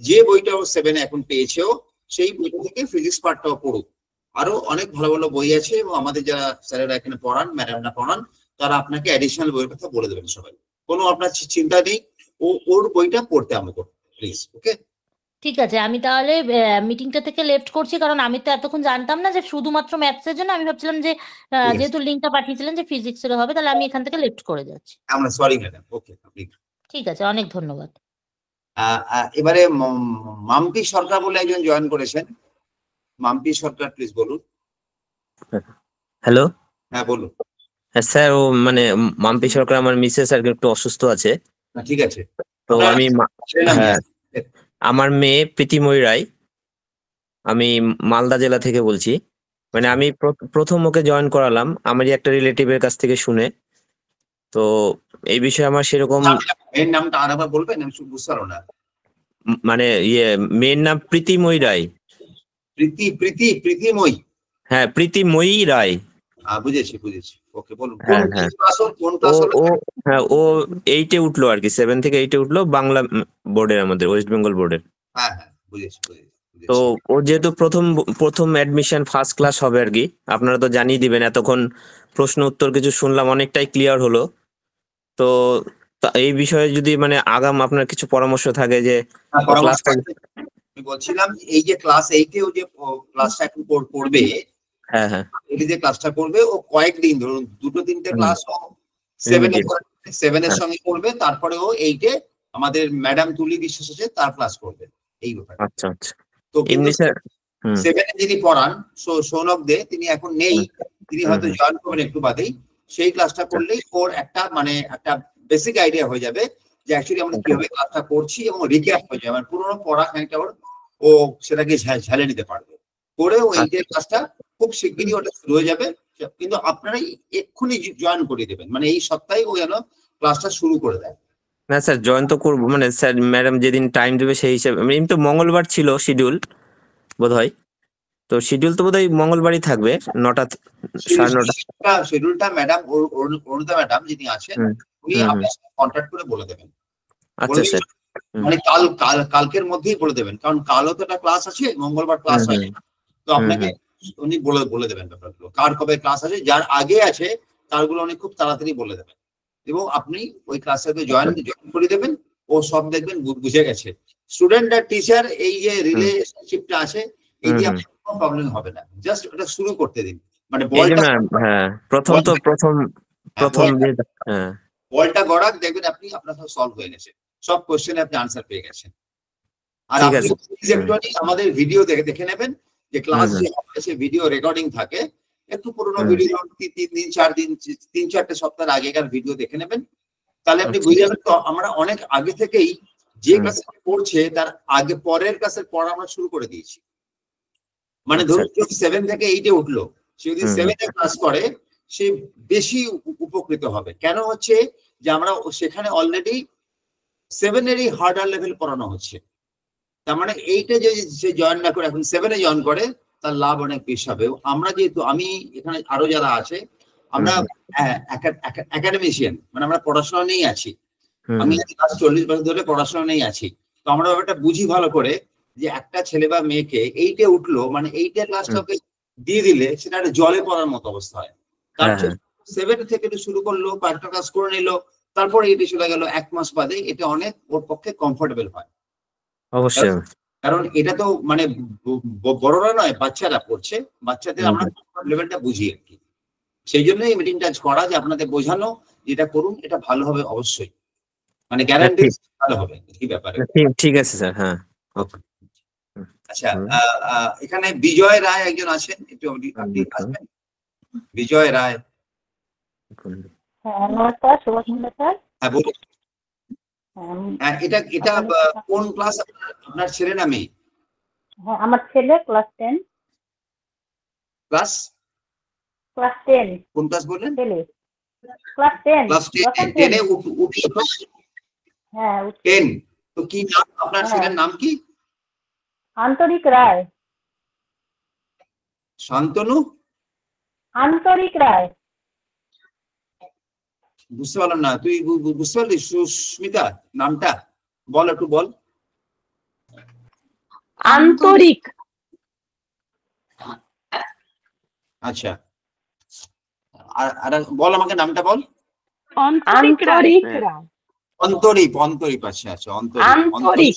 যে বইটা 7-এ এখন পেয়েছেও সেই বইটা থেকে ফিজিক্স পার্টটাও পড়ুক। আরো অনেক ভালো ভালো বই আছে, এবং আমাদের যারা স্যারেরা এখানে পড়ান, ম্যাডামরা পড়ান, তারা আপনাকে অ্যাডিশনাল বইয়ের কথা বলে দেবেন সবাই। কোনো আপনার চিন্তা নেই, ওর বইটা পড়তে আমাকে প্লিজ। ওকে, ঠিক আছে, আমি তাহলে মিটিংটা থেকে লেফট করছি, কারণ আমি তো এতক্ষণ জানতাম না যে শুধুমাত্র ম্যাথসের জন্য। আমি ভাবছিলাম যে যেহেতু লিঙ্কটা পাঠিয়েছিলেন যে ফিজিক্সের হবে, তাহলে আমি এখান থেকে লেফট করে যাচ্ছি। আমরা সরি ম্যাডাম। ওকে, ঠিক আছে, অনেক ধন্যবাদ। এবারে মাম্পি সরকার বলে একজন জয়েন করেছেন, মাম্পি সরকার প্লিজ বলুন। হ্যালো, হ্যাঁ বলুন। হ্যাঁ স্যার, ও মানে মাম্পি সরকার আমার মিসেস আর কি একটু অসুস্থ আছে, ঠিক আছে। তো আমি হ্যাঁ, আমার মেয়ে প্রীতিময়ী রায়, আমি মালদা জেলা থেকে বলছি। মানে আমি প্রথম ওকে জয়েন করালাম আমারই একটা রিলেটিভের কাছ থেকে শুনে। তো এই বিষয়ে আমার সেরকম মেয়ের নামটা আরেকবার বলবেন, আমি বুঝতে পারো না। মানে মেয়ের নাম প্রীতিময়ী রায়। প্রীতিময়ী। হ্যাঁ, প্রীতিময়ী রায়। বুঝেছি। ওকে, বলুন হ্যাঁ, কোন হ্যাঁ। ক্লাস হলো? ও 8-এ উঠলো আর কি, 7 থেকে 8-এ উঠলো, বাংলা বোর্ডের, আমাদের ওয়েস্ট বেঙ্গল বোর্ডের। হ্যাঁ, বুঝেছি। তো ও যেহেতু প্রথম অ্যাডমিশন, ফার্স্ট ক্লাস হবে আর কি, আপনারা তো জানিয়ে দিবেন। এতক্ষণ প্রশ্ন উত্তর কিছু শুনলাম, অনেকটাই ক্লিয়ার হলো। তো এই বিষয়ে যদি মানে আগাম আপনার কিছু পরামর্শ থাকে যে আমি বলছিলাম, এই যে ক্লাস 8-এ ও যে ক্লাসটা এখন করবে, হ্যাঁ, এই যে ক্লাসটা করবে, ও কয়েকদিন ধরুন 2-3টে ক্লাস ও 7-এর সঙ্গে করবে, তারপরে ও 8-এ আমাদের ম্যাডাম তুলি বিশ্বাস আছে, তার ক্লাস করবে। এই ব্যাপার। আচ্ছা। তো এমনি স্যার 7-এ যিনি পড়ান সৌনক দে, তিনি এখন নেই, তিনি হয়তো জয়েন করবেন একটু বাদেই। সেই ক্লাসটা করলেই ওর একটা বেসিক আইডিয়া হয়ে যাবে যে অ্যাকচুয়ালি আমরা কিভাবে ক্লাসটা করছি, এবং রিক্যাপ হয়ে যাবে, মানে পুরোনো পড়া খানিকটা ও সেটাকে ঝালে নিতে পারবে। করে ও 8-এর ক্লাসটা খুব শিগগিরই ওটা শুরু হয়ে যাবে। কিন্তু আপনারাই এক্ষুনি জয়েন করে দেবেন, মানে এই সপ্তাহে ও যেন ক্লাসটা শুরু করে দেয়। না স্যার, জয়েন তো করবো, মানে স্যার ম্যাডাম যেদিন টাইম দেবে সেই হিসেবে। এমনি তো মঙ্গলবার ছিল শিডিউল বোধহয়, তো শিডিউল তো বোধহয় মঙ্গলবারই থাকবে 9টা 9:30। শিডিউলটা ম্যাডাম অরুণিতা ম্যাডাম যিনি আছেন, উনি আপনার সাথে কন্ট্যাক্ট করে বলে দেবেন। আচ্ছা স্যার, মানে কালকের মধ্যেই বলে দেবেন, কারণ কালও তো একটা ক্লাস আছে, মঙ্গলবার ক্লাস হয়। তো আপনাকে উনি বলে দেবেন ব্যাপারগুলো, কার কবে ক্লাস আছে, যার আগে আছে তারগুলো উনি খুব তাড়াতাড়ি বলে দেবেন, এবং আপনি ওই ক্লাসটাকে জয়েন করে দেবেন। ও সব দেখবেন বুঝে গেছে। স্টুডেন্ট আর টিচার এই যে রিলেশনশিপটা আছে, এই দিয়ে কোনো প্রবলেম হবে না। জাস্ট ওটা শুরু করতে দিন, মানে বলটা গড়াক, দেখবেন আপনি আপনার সব সলভ হয়ে গেছে, সব কোশ্চেনে আপনি আনসার পেয়ে গেছেন। আর আপনি আমাদের ভিডিও দেখে নেবেন, যে ক্লাস যে ভিডিও রেকর্ডিং থাকে, একটু পুরোনো ভিডিও 3-4 সপ্তাহের আগেকার ভিডিও দেখে নেবেন, তাহলে আপনি বুঝে যাবেন। তো আমরা অনেক আগে থেকেই যে ক্লাসে পড়ছে তার আগে পরের ক্লাসের পড়া আমরা শুরু করে দিয়েছি। মানে ধরুন 7 থেকে 8-এ উঠলো, সে যদি 7-এ ক্লাস করে, সে বেশি উপকৃত হবে। কেন হচ্ছে যে আমরা সেখানে অলরেডি 7-এরই হার্ডার লেভেল পড়ানো হচ্ছে। তার মানে 8-এ যদি সে জয়েন না করে এখন 7-এ জয়েন করে, তার লাভ অনেক বেশি হবে। আমরা যেহেতু, আমি এখানে আরো যারা আছে, আমরা একাডেমিশিয়ান, মানে আমরা পড়াশোনা নিয়েই আছি। আমি 40 বছর ধরে পড়াশোনা নিয়েই আছি। তো আমরা ব্যাপারটা বুঝি ভালো করে, যে একটা ছেলে বা মেয়েকে 8-এ উঠলো, মানে 8-এর ক্লাসটাকে দিয়ে দিলে সেটা একটা জলে পড়ার মতো অবস্থা হয়। তার 7 থেকে শুরু করলো, কয়েকটা ক্লাস করে নিল, তারপরে 8-এ চলে গেল 1 মাস বাদে, এটা অনেক ওর পক্ষে কমফোর্টেবল হয়। অবশ্যই, কারণ এটা তো মানে বড়রা নয়, বাচ্চারা পড়ছে, বাচ্চাদের আমরা লেভেলটা বুঝি আর কি। সেই জন্যই মিটিংটা করা, যে আপনাদের বোঝানো, যেটা করুন এটা ভালো হবে অবশ্যই, মানে গ্যারান্টি ভালো হবে এই ব্যাপারে। ঠিক আছে স্যার। হ্যাঁ, আচ্ছা, এখানে বিজয় রায় একজন আছেন, একটু আপনি আসবেন। বিজয় রায়। নমস্কার, শুভ সন্ধ্যা স্যার। হ্যাঁ বলুন। এটা কোন ক্লাস আপনার ছেলে না মেয়ে? হ্যাঁ, আমার ছেলে ক্লাস 10। ক্লাস 10। কোন ক্লাস বললেন? ক্লাস 10। ক্লাস 10-এ উঠলো। হ্যাঁ, 10। তো কি নাম আপনার ছেলের নাম কি? আন্তরিক রায়। শান্তনু? আন্তরিক রায়। বুঝতে পারলাম না, তুই বুঝতে পারলি? সুস্মিতা নামটা বল, একটু বল। আন্তরিক। আচ্ছা, আর বল, আমাকে নামটা বল। অন্তরিক রায়। অন্তরিক। আচ্ছা, অন্তরিক।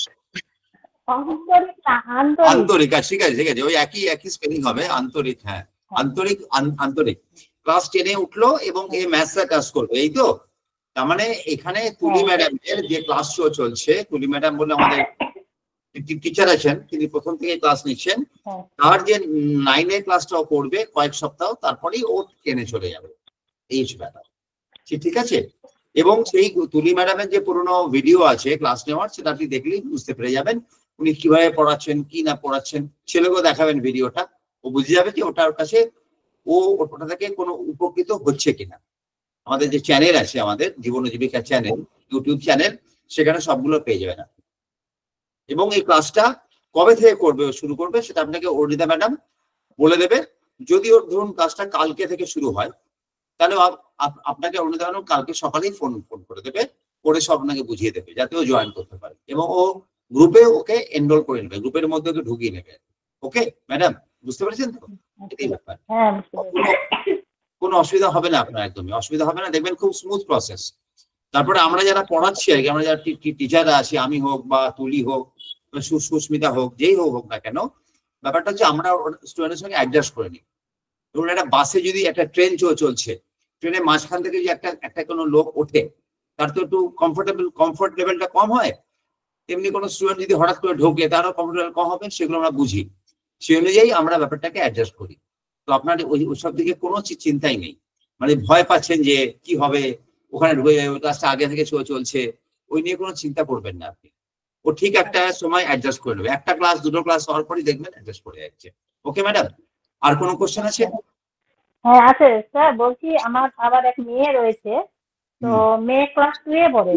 আন্তরিক, ঠিক আছে, ওই একই স্পেলিং হবে, আন্তরিক। হ্যাঁ, আন্তরিক ক্লাস 10-এ উঠলো, এবং এই ম্যাথসটা ক্লাস করবে, এই তো। তার মানে এখানে তুলি ম্যাডামের যে ক্লাস চলছে, তুলি ম্যাডাম বলে আমাদের টিচার আছেন, তিনি প্রথম থেকে ক্লাস নিচ্ছেন। তার যে 9-এর ক্লাসটাও করবে কয়েক সপ্তাহ, তারপরেই ও 10-এ চলে যাবে, এই ব্যাপার। ঠিক আছে। এবং সেই তুলি ম্যাডামের যে পুরোনো ভিডিও আছে ক্লাস নেওয়ার, সেটা আপনি দেখলেই বুঝতে পেরে যাবেন উনি কিভাবে পড়াচ্ছেন, কি না পড়াচ্ছেন। ছেলেকেও দেখাবেন ভিডিওটা, ও বুঝে যাবে যে ওটার কাছে ওটা থেকে কোনো উপকৃত হচ্ছে কিনা। আমাদের যে চ্যানেল আছে, আমাদের জীবন জীবিকা চ্যানেল, ইউটিউব চ্যানেল, সেখানে সবগুলো পেয়ে যাবেন। এবং এই ক্লাসটা কবে থেকে করবে শুরু করবে সেটা আপনাকে অর্ণিতা ম্যাডাম বলে দেবে। যদি ওর ধরুন কাজটা কালকে থেকে শুরু হয়, তাহলে আপনাকে অর্ণিতা ম্যাডাম কালকে সকালেই ফোন করে দেবে, করে সব আপনাকে বুঝিয়ে দেবে যাতে ও জয়েন করতে পারে, এবং ও গ্রুপে ওকে এনরোল করে নেবে, গ্রুপের মধ্যে ওকে ঢুকিয়ে নেবে। ওকে ম্যাডাম, বুঝতে পেরেছেন তো? এটাই ব্যাপার। কোনো অসুবিধা হবে না আপনার, একদমই অসুবিধা হবে না, দেখবেন খুব স্মুথ প্রসেস। তারপরে আমরা যারা পড়াচ্ছি আর কি, আমরা যারা টিচাররা আছি, আমি হোক বা তুলি হোক, সুস্মিতা হোক, যেই হোক না কেন, ব্যাপারটা হচ্ছে আমরা স্টুডেন্টের সঙ্গে অ্যাডজাস্ট করে নিই। ধরুন একটা বাসে যদি একটা ট্রেন চলছে, ট্রেনের মাঝখান থেকে যদি একটা কোনো লোক ওঠে, তার তো একটু কমফোর্ট লেভেলটা কম হয়, তেমনি কোনো স্টুডেন্ট যদি হঠাৎ করে ঢোকে তারও কমফোর্ট লেভেল কম হবে, সেগুলো আমরা বুঝি, সেই অনুযায়ী আমরা ব্যাপারটাকে অ্যাডজাস্ট করি। তো আপনার ওইসব দিকে কোনো চিন্তাই নেই, মানে ভয় পাচ্ছেন যে কি হবে ওখানে ঢুকে যাবে, ক্লাসটা আগে থেকে চলছে, ওই নিয়ে কোনো চিন্তা করবেন না আপনি। ও ঠিক একটা সময় অ্যাডজাস্ট করে নেবে, একটা ক্লাস দুটো ক্লাস হওয়ার পরই দেখবেন অ্যাডজাস্ট করে যাচ্ছে। ওকে ম্যাডাম, আর কোনো কোশ্চেন আছে? হ্যাঁ আছে স্যার, বলছি আমার আবার এক মেয়ে রয়েছে, তো মেয়ে ক্লাস 2 এ পড়ে।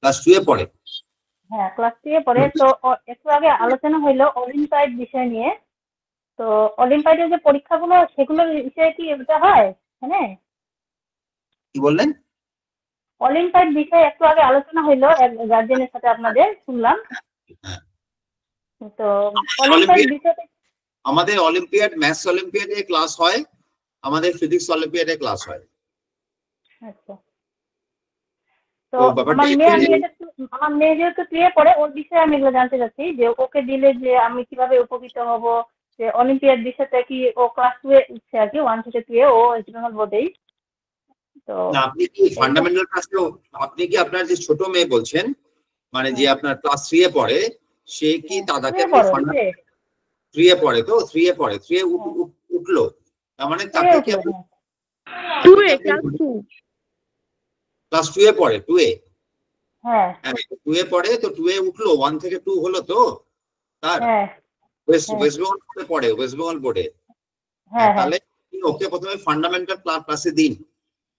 ক্লাস 2 এ পড়ে? হ্যাঁ ক্লাস 2 এ পড়ে। তো একটু আগে আলোচনা হইলো অলিম্পিয়াড বিষয় নিয়ে, তো অলিম্পিয়াডের যে পরীক্ষাগুলো সেগুলোর বিষয়ে কি এটা হয় হ্যাঁ? কি বললেন? অলিম্পিয়াড বিষয়ে একটু আগে আলোচনা হইলো গার্জেনের সাথে, আপনাদের শুনলাম। তো অলিম্পিয়াড বিষয়টা আমাদের অলিম্পিয়াড, ম্যাথস অলিম্পিয়াডে ক্লাস হয়, আমাদের ফিজিক্স অলিম্পিয়াডে ক্লাস হয়। আচ্ছা, তো আমার মেয়ে যেহেতু 2 এ পড়ে, ওর বিষয়ে আমি এগুলো জানতে চাচ্ছি যে ওকে দিলে যে আমি কিভাবে উপকৃত হব, যে অলিম্পিয়াড বিষয়টা কি ও ক্লাস 2 এ উঠছে আর কি, 1 থেকে 2 এ ও ওয়েস্ট বেঙ্গল বোর্ডেই। তো আপনি কি ফান্ডামেন্টাল ক্লাসে, আপনি কি আপনার যে ছোট মেয়ে বলছেন, মানে যে আপনার ক্লাস 3 এ পড়ে, সে কি দাদাকে 3 এ পড়ে? তো 3 এ পড়ে, 3 এ উঠলো, তার মানে তাকে কি ক্লাস 2 এ পড়ে? 2 এ? হ্যাঁ 2 এ পড়ে, তো 2 এ উঠলো, 1 থেকে 2 হলো তো তার। ওয়েস্ট বেঙ্গল বোর্ডে পড়ে, ওয়েস্ট বেঙ্গল বোর্ডে। তাহলে ওকে প্রথমে ফান্ডামেন্টাল ক্লাসে দিন,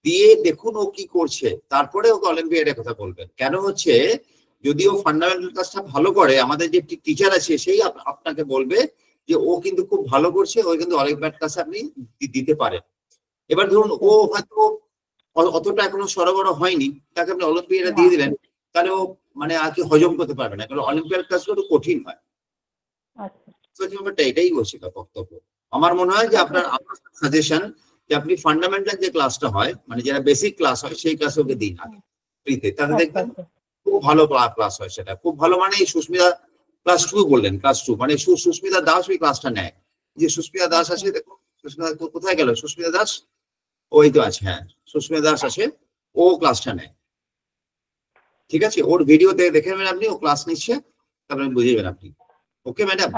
দিয়ে দেখুন ও কি করছে, তারপরে ওকে অলিম্পিয়াডের কথা বলবেন। কেন হচ্ছে, যদি ও ফান্ডামেন্টাল ক্লাসটা ভালো করে, আমাদের যে টিচার আছে সেই আপনাকে বলবে যে ও কিন্তু খুব ভালো করছে, ও কিন্তু অলিম্পিয়াড ক্লাসে আপনি দিতে পারেন। এবার ধরুন ও হয়তো অতটা এখনো সরবরাহ হয়নি, তাকে আপনি অলিম্পিয়াডে দিয়ে দিলেন, তাহলে ও মানে আর কি হজম করতে পারবে না, কারণ অলিম্পিয়াড ক্লাসগুলো একটু কঠিন হয়। এটাই বলছি বক্তব্য। আমার মনে হয় যে আপনার সাজেশন যে আপনি ফান্ডামেন্টাল যে ক্লাসটা হয়, মানে যারা বেসিক ক্লাস হয় সেই ক্লাসে ওকে দিন আগে ফ্রিতে, তাতে দেখবেন খুব ভালো ক্লাস হয়। সেটা খুব ভালো, মানে এই সুস্মিতা ক্লাস 2 বললেন, ক্লাস 2 মানে সুস্মিতা দাস ওই ক্লাসটা নেয়। যে সুস্মিতা দাস আছে, দেখুন সুস্মিতা কোথায় গেল, সুস্মিতা দাস ওই তো আছে, হ্যাঁ সুস্মিতা দাস আছে, ও ক্লাসটা নেয়। ঠিক আছে, ওর ভিডিও দেখে নেবেন আপনি, ও ক্লাস নিচ্ছে, তারপরে বুঝে যাবেন আপনি। Okay madam?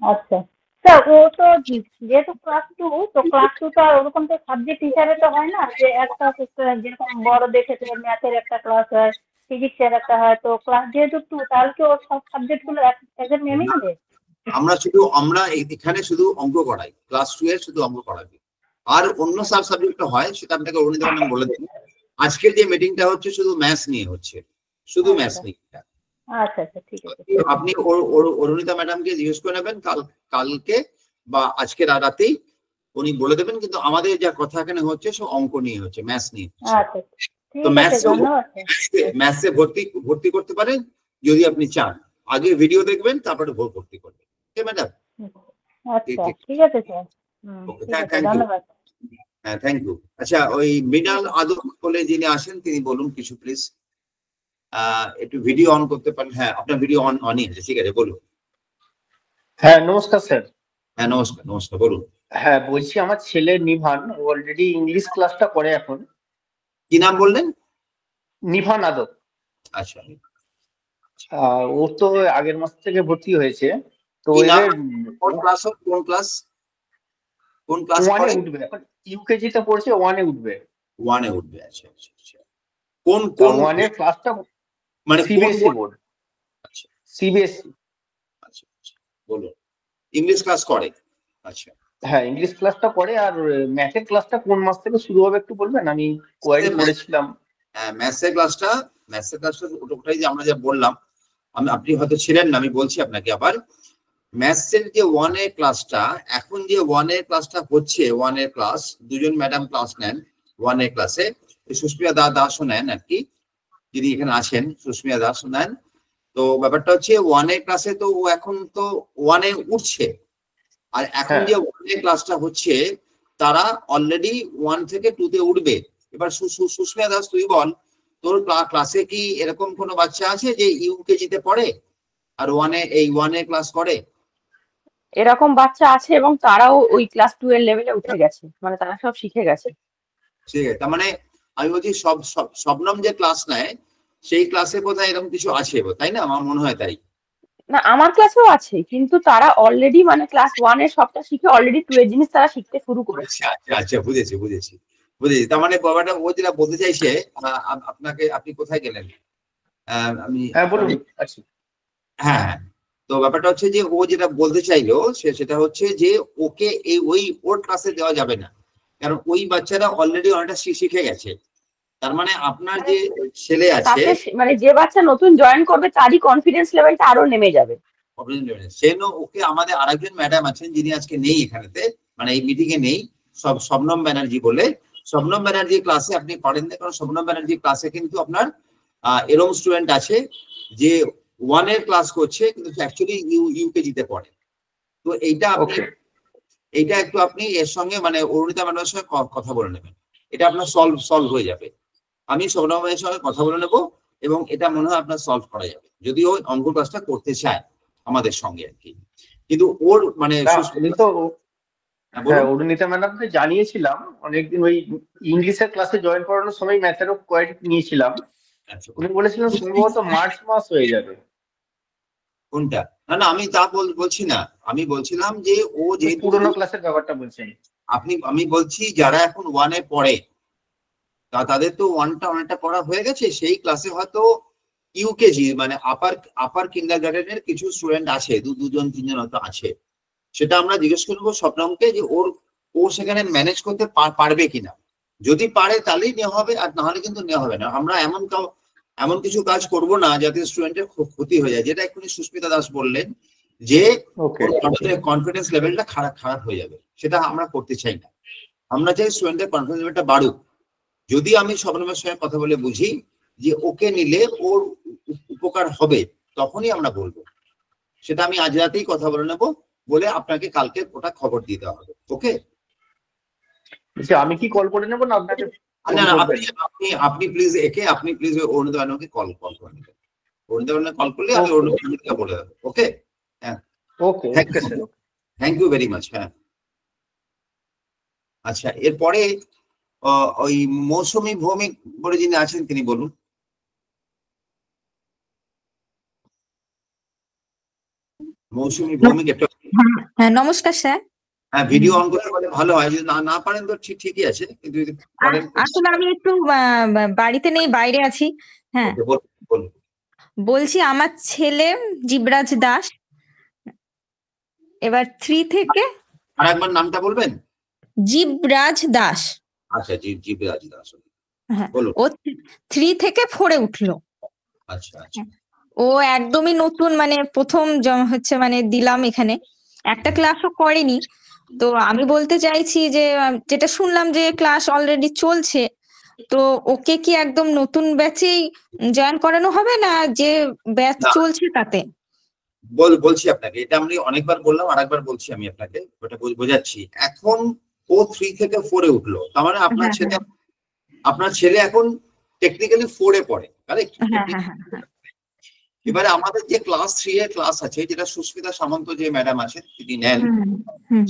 আচ্ছা স্যার, ও তো যেহেতু ক্লাস 2, তো ক্লাস 2 তো আর ওরকম তো সাবজেক্ট হিসাবে তো হয় না, যে একটা যেরকম বড় দেখেছে ম্যাথের একটা ক্লাস হয়, ফিজিক্সের একটা হয়, তো ক্লাস যেহেতু 2, তাহলে কি ওর সব সাবজেক্ট গুলো একজন নেমে নেবে? আমরা এখানে শুধু অঙ্ক করাই, ক্লাস 2 এর শুধু অঙ্ক করাবি, আর অন্য সাবজেক্ট হয় সেটা আপনাকে অরুণিতা ম্যাডাম বলে দিন। আজকের যে মিটিংটা হচ্ছে শুধু ম্যাথস নিয়ে হচ্ছে, শুধু ম্যাথস নিয়ে। আচ্ছা আচ্ছা ঠিক আছে। আপনি অরুণিতা ম্যাডামকে জিজ্ঞেস করে নেবেন কালকে বা আজকে রাতেই, উনি বলে দেবেন। কিন্তু আমাদের যা কথা এখানে হচ্ছে সব অঙ্ক নিয়ে হচ্ছে, ম্যাথস নিয়ে। তো ম্যাথসে ভর্তি করতে পারেন যদি আপনি চান, আগে ভিডিও দেখবেন তারপরে ভর্তি করবেন। Okay madam? আচ্ছা ঠিক আছে স্যার, ধন্যবাদ। হ্যাঁ থ্যাংক ইউ। আচ্ছা, ওই মৃণাল আদক বলে যিনি আসেন তিনি বলুন কিছু প্লিজ। একটু ভিডিও অন করতে পারেন? হ্যাঁ আপনার ভিডিও অনই আছে, ঠিক আছে বলুন। হ্যাঁ নমস্কার স্যার। হ্যাঁ নমস্কার বলুন। হ্যাঁ বলছি আমার ছেলে নিভান অলরেডি ইংলিশ ক্লাসটা করে এখন। কি নাম বললেন? নিভান আদক। আচ্ছা, ও তো আগের মাস থেকে ভর্তি হয়েছে। তো কোন ক্লাস পড়ে? ইউকেজি তে পড়ছে, 1 এ উঠবে। 1 এ উঠবে, আচ্ছা আচ্ছা। কোন 1 এর ক্লাসটা মানে সিবিএসই বোর্ড? আচ্ছা সিবিএসই। আচ্ছা বলুন, ইংলিশ ক্লাস করে? আচ্ছা হ্যাঁ ইংলিশ ক্লাসটা করে। আর ম্যাথের ক্লাসটা কোন মাস থেকে শুরু হবে একটু বলবেন? আমি কোয়ারি করেছিলাম। হ্যাঁ ম্যাথের ক্লাসটা ওটাই যে আমরা যা বললাম, আপনি হয়তো ছিলেন না, আমি বলছি আপনাকে আবার, ম্যাথসের যে 1A ক্লাসটা, এখন যে 1A ক্লাসটা হচ্ছে, 1A ক্লাস, দুজন ম্যাডাম ক্লাস নেন 1A ক্লাসে, সুস্মিতা দাসও নেন আর কি, যিনি এখানে আছেন সুস্মিতা দাসও নেন। তো ব্যাপারটা হচ্ছে 1A ক্লাসে তো ও এখন তো 1A উঠছে, আর এখন যে 1A ক্লাসটা হচ্ছে তারা অলরেডি 1 থেকে 2 তে উঠবে। এবার সুস্মিতা দাস তুই বল, তোর ক্লাসে কি এরকম কোনো বাচ্চা আছে যে ইউকেজিতে পড়ে আর 1A ক্লাস করে? এরকম বাচ্চা আছে এবং তারাও ওই ক্লাস 2 এর লেভেলে উঠে গেছে, মানে তারা সব শিখে গেছে। ঠিক আছে, তার মানে আমি বলছি শবনম যে ক্লাস নেয় সেই ক্লাসে বোধহয় এরকম কিছু আছে, তাই না? আমার মনে হয় তাই। না, আমার ক্লাসেও আছে, কিন্তু তারা অলরেডি মানে ক্লাস 1 এর সবটা শিখে অলরেডি 2 এর জিনিস তারা শিখতে শুরু করেছে। আচ্ছা, বুঝেছি। তার মানে বাবাটা ও যেটা বলতে চাইছে, আপনি কোথায় গেলেন? আমি বলুন। হ্যাঁ, তো ব্যাপারটা হচ্ছে যে ও যেটা বলতে চাইলো সেটা হচ্ছে যে ওকে ওর ক্লাসে দেওয়া যাবে না, কারণ ওই বাচ্চারা অলরেডি অনেকটা শিখে গেছে। তার মানে আপনার যে ছেলে আছে, মানে যে বাচ্চা নতুন জয়েন করবে তারই কনফিডেন্স লেভেলটা আরো নেমে যাবে। ওকে আমাদের আরেকজন ম্যাডাম আছেন যিনি আজকে নেই এখানেতে, মানে এই মিটিং এ নেই, শবনম ব্যানার্জি বলে। শবনম ব্যানার্জি ক্লাসে আপনি পড়েন না, কারণ শবনম ব্যানার্জি ক্লাসে কিন্তু আপনার এরকম স্টুডেন্ট আছে যে 1 এর ক্লাস করছে কিন্তু অ্যাকচুয়ালি ইউকেজিতে পড়ে। তো এইটা একটু আপনি এর সঙ্গে মানে অরুণিতা ম্যাডামের সঙ্গে কথা বলে নেবেন, এটা আপনার সলভ হয়ে যাবে। আমি শবনমের সঙ্গে কথা বলে নেবো এবং এটা মনে হয় আপনার সলভ করা যাবে, যদি ও অঙ্ক ক্লাসটা করতে চায় আমাদের সঙ্গে আর কি। কিন্তু ওর মানে অরুণিতা ম্যাডামকে জানিয়েছিলাম অনেকদিন, ওই ইংলিশের ক্লাসে জয়েন করানোর সময় ম্যাথেরও কোয়ারিটি নিয়েছিলাম। উনি বলেছিলেন সম্ভবত মার্চ মাস হয়ে যাবে। কোনটা? না আমি তা বলছি না, আমি বলছিলাম যে ও যে পুরোনো ক্লাসের ব্যাপারটা বলছেন আমি বলছি যারা এখন 1 এ পড়ে তাদের তো 1টা অনেকটা পড়া হয়ে গেছে, সেই ক্লাসে হয়তো ইউকেজি মানে আপার কিন্ডারগার্টেনের কিছু স্টুডেন্ট আছে, দুজন তিনজন হয়তো আছে। সেটা আমরা জিজ্ঞেস করবো স্বপ্নমকে যে ও সেখানে ম্যানেজ করতে পারবে কিনা। যদি পারে তাহলেই নেওয়া হবে, আর নাহলে কিন্তু নেওয়া হবে না। আমরা এমন কিছু কাজ করব না যাতে স্টুডেন্টের ক্ষতি হয়ে যায়, যেটা এক্ষুনি সুস্মিতা দাস বললেন যে কনফিডেন্স লেভেলটা খারাপ হয়ে যাবে, সেটা আমরা করতে চাই না। আমরা চাই স্টুডেন্টের কনফিডেন্স লেভেলটা বাড়ুক। যদি আমি শবনমের সঙ্গে কথা বলে বুঝি যে ওকে নিলে ওর উপকার হবে, তখনই আমরা বলবো। সেটা আমি আজ রাতেই কথা বলে নেবো, বলে আপনাকে কালকে ওটা খবর দিতে হবে। ওকে, আমি কি কল করে নেবো না আপনাকে? আপনি প্লিজ আপনি প্লিজ অরুণিতা ম্যাডামকে কল করে নেবেন। অরুণিতা ম্যাডাম কল করলে আমি অরুণিতা ম্যাডামকে বলে দেবো। ওকে, হ্যাঁ, ওকে, থ্যাংক ইউ ভেরি মাচ। হ্যাঁ, আচ্ছা, এরপরে ওই মৌসুমী ভৌমিক বলে যিনি আছেন তিনি বলুন। মৌসুমী ভৌমিক একটা। হ্যাঁ, নমস্কার স্যার। হ্যাঁ, ভিডিও অন করতে পারলে ভালো হয়, যদি না পারেন তো ঠিকই আছে, কিন্তু যদি পারেন। আসলে আমি একটু বাড়িতে নেই, বাইরে আছি। হ্যাঁ, বলছি আমার ছেলে জীবরাজ দাস এবার 3 থেকে। আরেকবার নামটা বলবেন? জীবরাজ দাস। আচ্ছা, জীবরাজ দাস। হ্যাঁ, ও 3 থেকে 4 এ উঠলো। আচ্ছা, ও একদমই নতুন, মানে প্রথম হচ্ছে মানে দিলাম এখানে, একটা ক্লাসও করেনি। তো আমি বলতে চাইছি যে যেটা শুনলাম যে ক্লাস অলরেডি চলছে, তো ওকে কি একদম নতুন ব্যাচেই জয়েন করানো হবে না যে ব্যাচ চলছে তাতে? বলছি আপনাকে, এটা আমি অনেকবার বললাম, আরেকবার বলছি আমি আপনাকে, ওটা বোঝাচ্ছি। এখন ও 3 থেকে 4 এ উঠলো, তার মানে আপনার ছেলে এখন টেকনিক্যালি 4 এ পড়ে, কারেক্ট? এবারে আমাদের যে ক্লাস 3 এর ক্লাস আছে, যেটা সুস্মিতা সামন্ত যে ম্যাডাম আছেন তিনি নেন,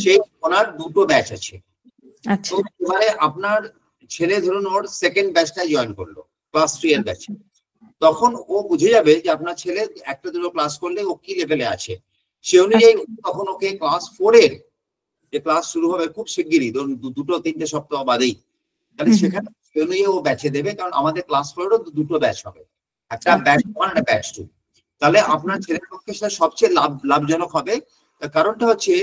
সেই ওনার 2টো ব্যাচ আছে। তো এবারে আপনার ছেলে ধরুন ওর সেকেন্ড ব্যাচটায় জয়েন করলো ক্লাস 3 এর ব্যাচে, তখন ও বুঝে যাবে যে আপনার ছেলে 1-2 ক্লাস করলে ও কি লেভেলে আছে। সে অনুযায়ী তখন ওকে ক্লাস 4 এর যে ক্লাস শুরু হবে খুব শিগগিরই, ধরুন 2-3 সপ্তাহ বাদেই, তাহলে সেখানে সে অনুযায়ী ও ব্যাচে দেবে। কারণ আমাদের ক্লাস 4-এরও 2টো ব্যাচ হবে, একটা ব্যাচ 1 একটা ব্যাচ 2। তাহলে আপনার ছেলের পক্ষে সেটা সবচেয়ে লাভজনক হবে। কারণটা হচ্ছে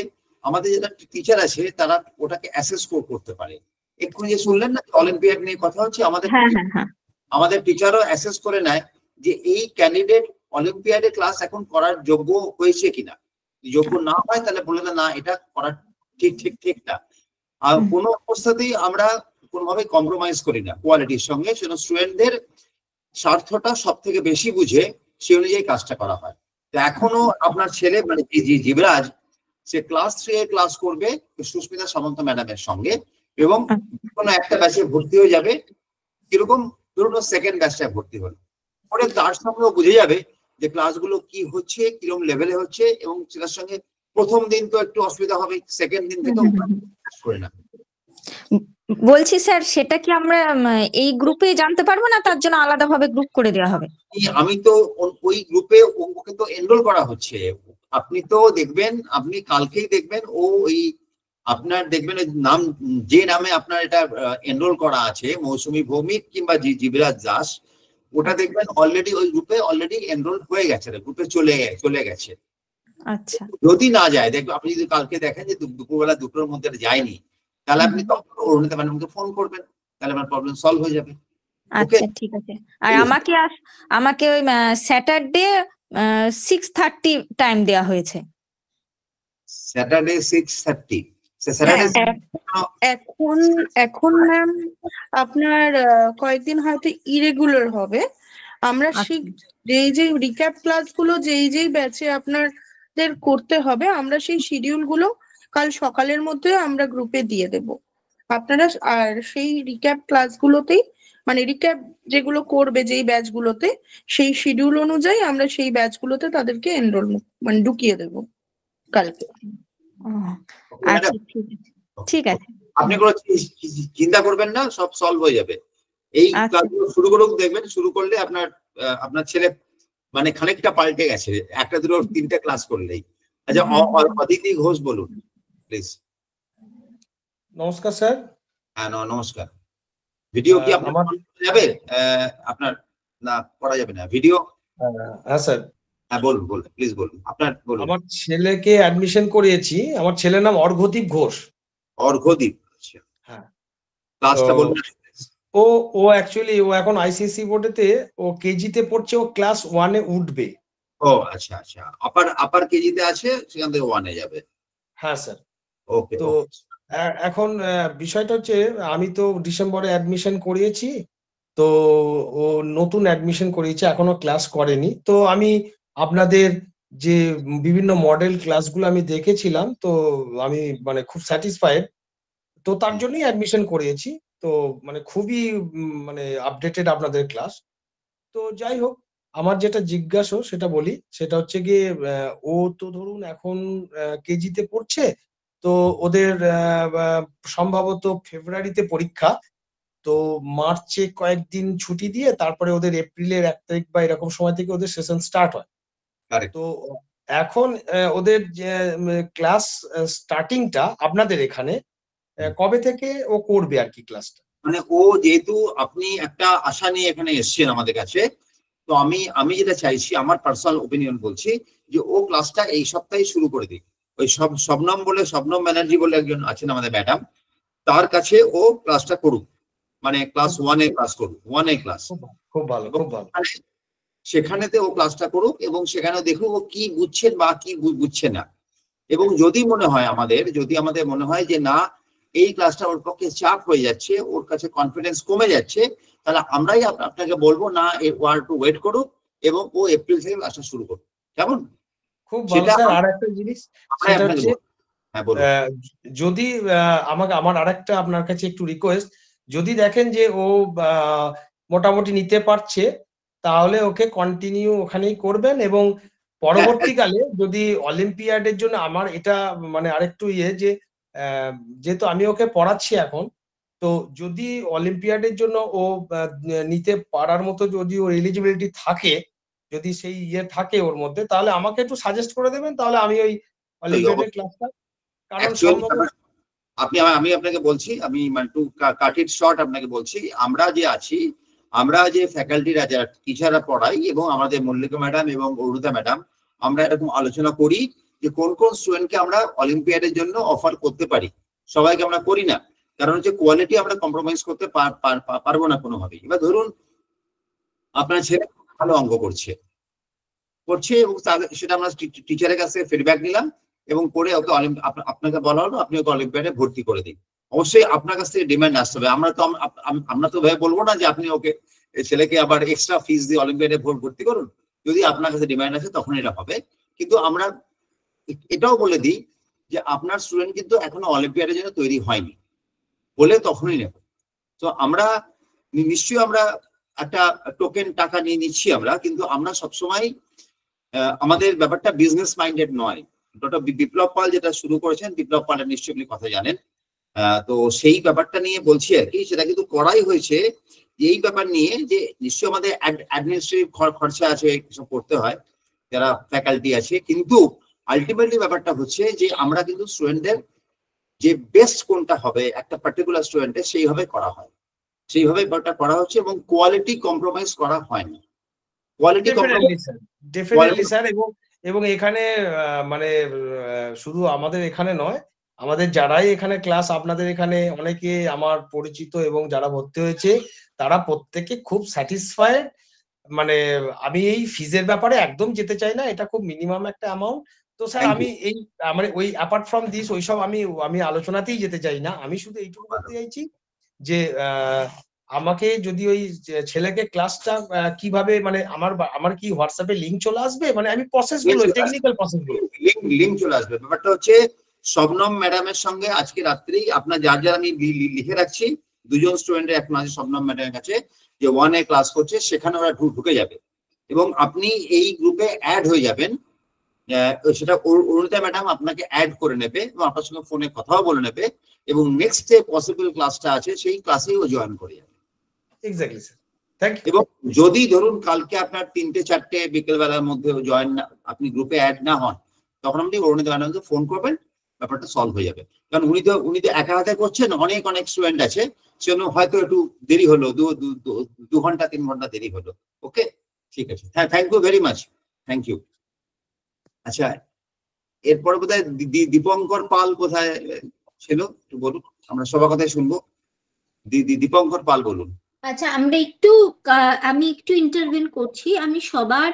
আমাদের যারা টিচার আছে তারা ওটাকে অ্যাসেস করতে পারে। এক্ষুনি যে শুনলেন না অলিম্পিয়াড নিয়ে কথা হচ্ছে, আমাদের টিচারও অ্যাসেস করে নেয় যে এই ক্যান্ডিডেট অলিম্পিয়াডে ক্লাস এখন করার যোগ্য হয়েছে কিনা। যোগ্য না হয় তাহলে বলে না এটা করা ঠিক না। আর কোনো অবস্থাতেই আমরা কোনোভাবে কম্প্রোমাইজ করি না কোয়ালিটির সঙ্গে, সেজন্য স্টুডেন্টদের স্বার্থটা সব থেকে বেশি বুঝে সে অনুযায়ী কাজটা করা হয়। তো এখনো আপনার ছেলে মানে জীবরাজ সে ক্লাস 3 এ ক্লাস করবে সুস্মিতা সামন্ত ম্যাডামের সঙ্গে, এবং কোনো একটা ব্যাচে ভর্তি হয়ে যাবে। কিরকম ধরুন সেকেন্ড ব্যাচটায় ভর্তি হলো, পরে তার সঙ্গেও বুঝে যাবে যে ক্লাসগুলো কি হচ্ছে, কিরকম লেভেলে হচ্ছে, এবং সেটার সঙ্গে প্রথম দিন তো একটু অসুবিধা হবে, সেকেন্ড দিন থেকে করে না। বলছি স্যার, সেটা কি আমরা এই গ্রুপে জানতে পারবো না, তার জন্য আলাদাভাবে গ্রুপ করে দেওয়া হবে? আমি তো ওই গ্রুপে ওকে তো এনরোল করা হচ্ছে। আপনি তো দেখবেন, আপনি কালকেই দেখবেন ও ওই আপনার দেখবেন নাম, যে নামে আপনার এটা এনরোল করা আছে মৌসুমী ভৌমিক কিংবা জীবরাজ দাস, ওটা দেখবেন অলরেডি ওই গ্রুপে অলরেডি এনরোল হয়ে গেছে, গ্রুপে চলে গেছে। আচ্ছা, যদি না যায়, দেখবেন আপনি যদি কালকে দেখেন যে দুপুরবেলা 2টোর মধ্যে যায়নি, তাহলে আপনি তখন অরুণিতা ম্যাডামকে ফোন করবেন, তাহলে আমার প্রবলেম সলভ হয়ে যাবে। আচ্ছা ঠিক আছে। আর আমাকে ওই স্যাটারডে 6:30 টাইম দেওয়া হয়েছে। স্যাটারডে 6:30। এখন ম্যাম আপনার কয়েকদিন হয়তো ইরেগুলার হবে। আমরা যেই রিক্যাপ ক্লাসগুলো যেই ব্যাচে আপনাদের করতে হবে, আমরা সেই শিডিউল গুলো কাল সকালের মধ্যে আমরা গ্রুপে দিয়ে দেব আপনারা। আর সেই রিক্যাপ ক্লাসগুলোতেই মানে রিক্যাপ যেগুলো করবে যেই ব্যাচগুলোতে, সেই শিডিউল অনুযায়ী আমরা সেই ব্যাচগুলোতে তাদেরকে এনরোল মানে ঢুকিয়ে দেব কালকে। আচ্ছা ঠিক আছে। আপনি কোনো চিন্তা করবেন না, সব সলভ হয়ে যাবে। এই ক্লাসগুলো শুরু করুক, দেখবেন শুরু করলে আপনার ছেলে মানে খানিকটা পাল্টে গেছে, 1টা 2টো 3টে ক্লাস করলেই। আচ্ছা, অদিতি ঘোষ বলুন প্লিজ। নমস্কার স্যার। হ্যাঁ নমস্কার। ভিডিও কি আপনার যাবে? আপনার না করা যাবে না ভিডিও? হ্যাঁ স্যার। হ্যাঁ বলুন প্লিজ বলুন, আপনার বলুন। আমার ছেলেকে অ্যাডমিশন করিয়েছি, আমার ছেলের নাম অর্ঘ্যদীপ ঘোষ। অর্ঘ্যদীপ, আচ্ছা হ্যাঁ। ক্লাসটা বলুন। ও অ্যাকচুয়ালি ও এখন আইসিএসসি বোর্ডেতে ও কেজিতে পড়ছে, ও ক্লাস 1 এ উঠবে। ও আচ্ছা, আপার কেজিতে আছে, সেখান থেকে 1 এ যাবে। হ্যাঁ স্যার। ওকে। তো এখন বিষয়টা হচ্ছে, আমি তো ডিসেম্বরে অ্যাডমিশন করিয়েছি, তো ও নতুন অ্যাডমিশন করিয়েছে, এখনো ক্লাস করেনি। তো আমি আপনাদের যে বিভিন্ন মডেল ক্লাসগুলো আমি দেখেছিলাম, তো আমি মানে খুব স্যাটিসফাইড, তো তার জন্যই অ্যাডমিশন করিয়েছি। তো মানে খুবই মানে আপডেটেড আপনাদের ক্লাস। তো যাই হোক, আমার যেটা জিজ্ঞাসা সেটা বলি, সেটা হচ্ছে গিয়ে ও তো ধরুন এখন কেজিতে পড়ছে, তো ওদের সম্ভবত ফেব্রুয়ারিতে পরীক্ষা, তো মার্চে কয়েকদিন ছুটি দিয়ে তারপরে ওদের এপ্রিলের 1 তারিখ বা এরকম সময় থেকে ওদের সেশন স্টার্ট হয়। তো এখন ওদের ক্লাস স্টার্টিংটা আপনাদের এখানে কবে থেকে ও করবে আর কি ক্লাসটা? মানে ও যেহেতু আপনি একটা আশা নিয়ে এখানে এসেছেন আমাদের কাছে, তো আমি যেটা চাইছি, আমার পার্সোনাল ওপিনিয়ন বলছি যে ও ক্লাসটা এই সপ্তাহে শুরু করে দিক। ওই শবনম ব্যানার্জি বলে একজন আছেন আমাদের ম্যাডাম, তার কাছে ও ক্লাসটা করুক, মানে ক্লাস 1 এ ক্লাস করুক, 1 এ ক্লাস। খুব ভালো। সেখানেতে ও ক্লাসটা করুক, এবং সেখানে দেখুক ও কি বুঝছেন বা কি বুঝছে না। এবং যদি আমাদের মনে হয় যে না, এই ক্লাসটা ওর পক্ষে চাপ হয়ে যাচ্ছে, ওর কাছে কনফিডেন্স কমে যাচ্ছে, তাহলে আমরাই আপনাকে বলবো না, একটু ওয়েট করুক এবং ও এপ্রিল থেকে ক্লাসটা শুরু করুক। কেমন? খুব ভালো স্যার। আর একটা জিনিস সেটা হচ্ছে, যদি আমার আরেকটা আপনার কাছে একটু রিকোয়েস্ট, যদি দেখেন যে ও মোটামুটি নিতে পারছে, তাহলে ওকে কন্টিনিউ ওখানেই করবেন। এবং পরবর্তীকালে যদি অলিম্পিয়াডের জন্য, আমার এটা মানে আরেকটু যে যেহেতু আমি ওকে পড়াচ্ছি এখন, তো যদি অলিম্পিয়াডের জন্য ও নিতে পারার মতো যদি ওর এলিজিবিলিটি থাকে, যদি সেই থাকে ওর মধ্যে, তাহলে আমাকে একটু সাজেস্ট করে দেবেন, তাহলে আমি ওই অলিম্পিয়াডের ক্লাসটা, কারণ আমি আপনাকে বলছি, আমি টু কাট ইট শর্ট আপনাকে বলছি, আমরা যে ফ্যাকাল্টিরা যারা টিচাররা পড়াই, এবং আমাদের মল্লিকা ম্যাডাম এবং অরুণিতা ম্যাডাম, আমরা এরকম আলোচনা করি যে কোন স্টুডেন্টকে আমরা অলিম্পিয়াডের জন্য অফার করতে পারি। সবাইকে আমরা করি না, কারণ হচ্ছে কোয়ালিটি আমরা কম্প্রোমাইজ করতে পারবো না কোনোভাবেই। এবার ধরুন আপনার ছেলে ভালো অঙ্ক করছে, করছে এবং সেটা আমরা টিচারের কাছে ফিডব্যাক নিলাম এবং করে ওকে আপনাকে বলা হলো আপনি ওকে অলিম্পিয়াডে ভর্তি করে দিন। অবশ্যই আপনার কাছ থেকে ডিমান্ড আসতে হবে। আমরা তো ভাবে বলবো না যে আপনি ওকে ছেলেকে আবার এক্সট্রা ফিস দিয়ে অলিম্পিয়াডে ভর্তি করুন। যদি আপনার কাছে ডিমান্ড আছে তখন এটা হবে। কিন্তু আমরা এটাও বলে দিই যে আপনার স্টুডেন্ট কিন্তু এখনো অলিম্পিয়াডের জন্য তৈরি হয়নি, বলে তখনই নেব। তো আমরা নিশ্চয়ই আমরা একটা টোকেন টাকা নিয়ে নিচ্ছি আমরা, কিন্তু আমরা সবসময় আমাদের ব্যাপারটা বিজনেস মাইন্ডেড নয়। ডক্টর বিপ্লব পাল যেটা শুরু করেছেন, বিপ্লব পালের নিশ্চয়ই আপনি কথা জানেন, তো সেই ব্যাপারটা নিয়ে বলছি আর কি। সেটা কিন্তু করাই হয়েছে এই ব্যাপার নিয়ে যে নিশ্চয়ই আমাদের অ্যাডমিনিস্ট্রেটিভ খরচা আছে, কিছু করতে হয়, যারা ফ্যাকাল্টি আছে, কিন্তু আলটিমেটলি ব্যাপারটা হচ্ছে যে আমরা কিন্তু স্টুডেন্টদের যে বেস্ট কোনটা হবে একটা পার্টিকুলার স্টুডেন্টের সেইভাবে করা হয়, সেইভাবে ব্যাপারটা করা হচ্ছে এবং কোয়ালিটি কম্প্রোমাইজ করা হয় না। Quality definitely sir. এবং এখানে মানে শুধু আমাদের এখানে নয়, আমাদের যারাই এখানে ক্লাস আপনাদের এখানে অনেকে আমার পরিচিত এবং যারা ভর্তি হয়েছে তারা প্রত্যেকে খুব স্যাটিসফাইড। মানে আমি এই ফিজের ব্যাপারে একদম যেতে চাই না, এটা খুব মিনিমাম একটা অ্যামাউন্ট। তো স্যার আমি এই মানে ওই অ্যাপার্ট ফ্রম দিস ওইসব আমি আলোচনাতেই যেতে চাই না। আমি শুধু এইটুকু বলতে চাইছি যে আমাকে যদি ওই ছেলেকে ক্লাসটা কিভাবে মানে আমার কি হোয়াটসঅ্যাপে লিংক চলে আসবে, মানে আমি প্রসেসগুলো টেকনিক্যাল প্রসেসগুলো লিংক চলে আসবে। ব্যাপারটা হচ্ছে শবনম ম্যাডামের সঙ্গে আজকে রাত্রেই আপনার যার আমি লিখে রাখছি, দুজন স্টুডেন্টের এখন আছে শবনম ম্যাডামের কাছে যে 1A ক্লাস করছে, সেখানে ওরা ঢুকে যাবে এবং আপনি এই গ্রুপে অ্যাড হয়ে যাবেন। সেটা অরুণিতা ম্যাডাম আপনাকে অ্যাড করে নেবে এবং আপনার সঙ্গে ফোনে কথাও বলে নেবে এবং নেক্সট যে পসিবল ক্লাসটা আছে সেই ক্লাসেই ও জয়েন করে যাবে। Exactly sir, thank you. এবং যদি ধরুন কালকে আপনার 3টে-4টে বিকেলবেলার মধ্যে জয়েন না, আপনি গ্রুপে অ্যাড না হন, তখন আপনি অরুণিতা ম্যাডামকে ফোন করবেন, ব্যাপারটা সলভ হয়ে যাবে। কারণ উনি তো একা হাতে করছেন, অনেক স্টুডেন্ট আছে, সেজন্য হয়তো একটু দেরি হলো, 2 ঘন্টা 3 ঘন্টা দেরি হলো। ওকে, ঠিক আছে, হ্যাঁ, thank you very much, thank you. আচ্ছা, এরপরে বোধহয় দীপঙ্কর পাল কোথায় ছিল, একটু বলুন, আমরা সবার কথাই শুনবো। দীপঙ্কর পাল বলুন। আচ্ছা, আমি একটু ইন্টারভিউ করছি। আমি সবার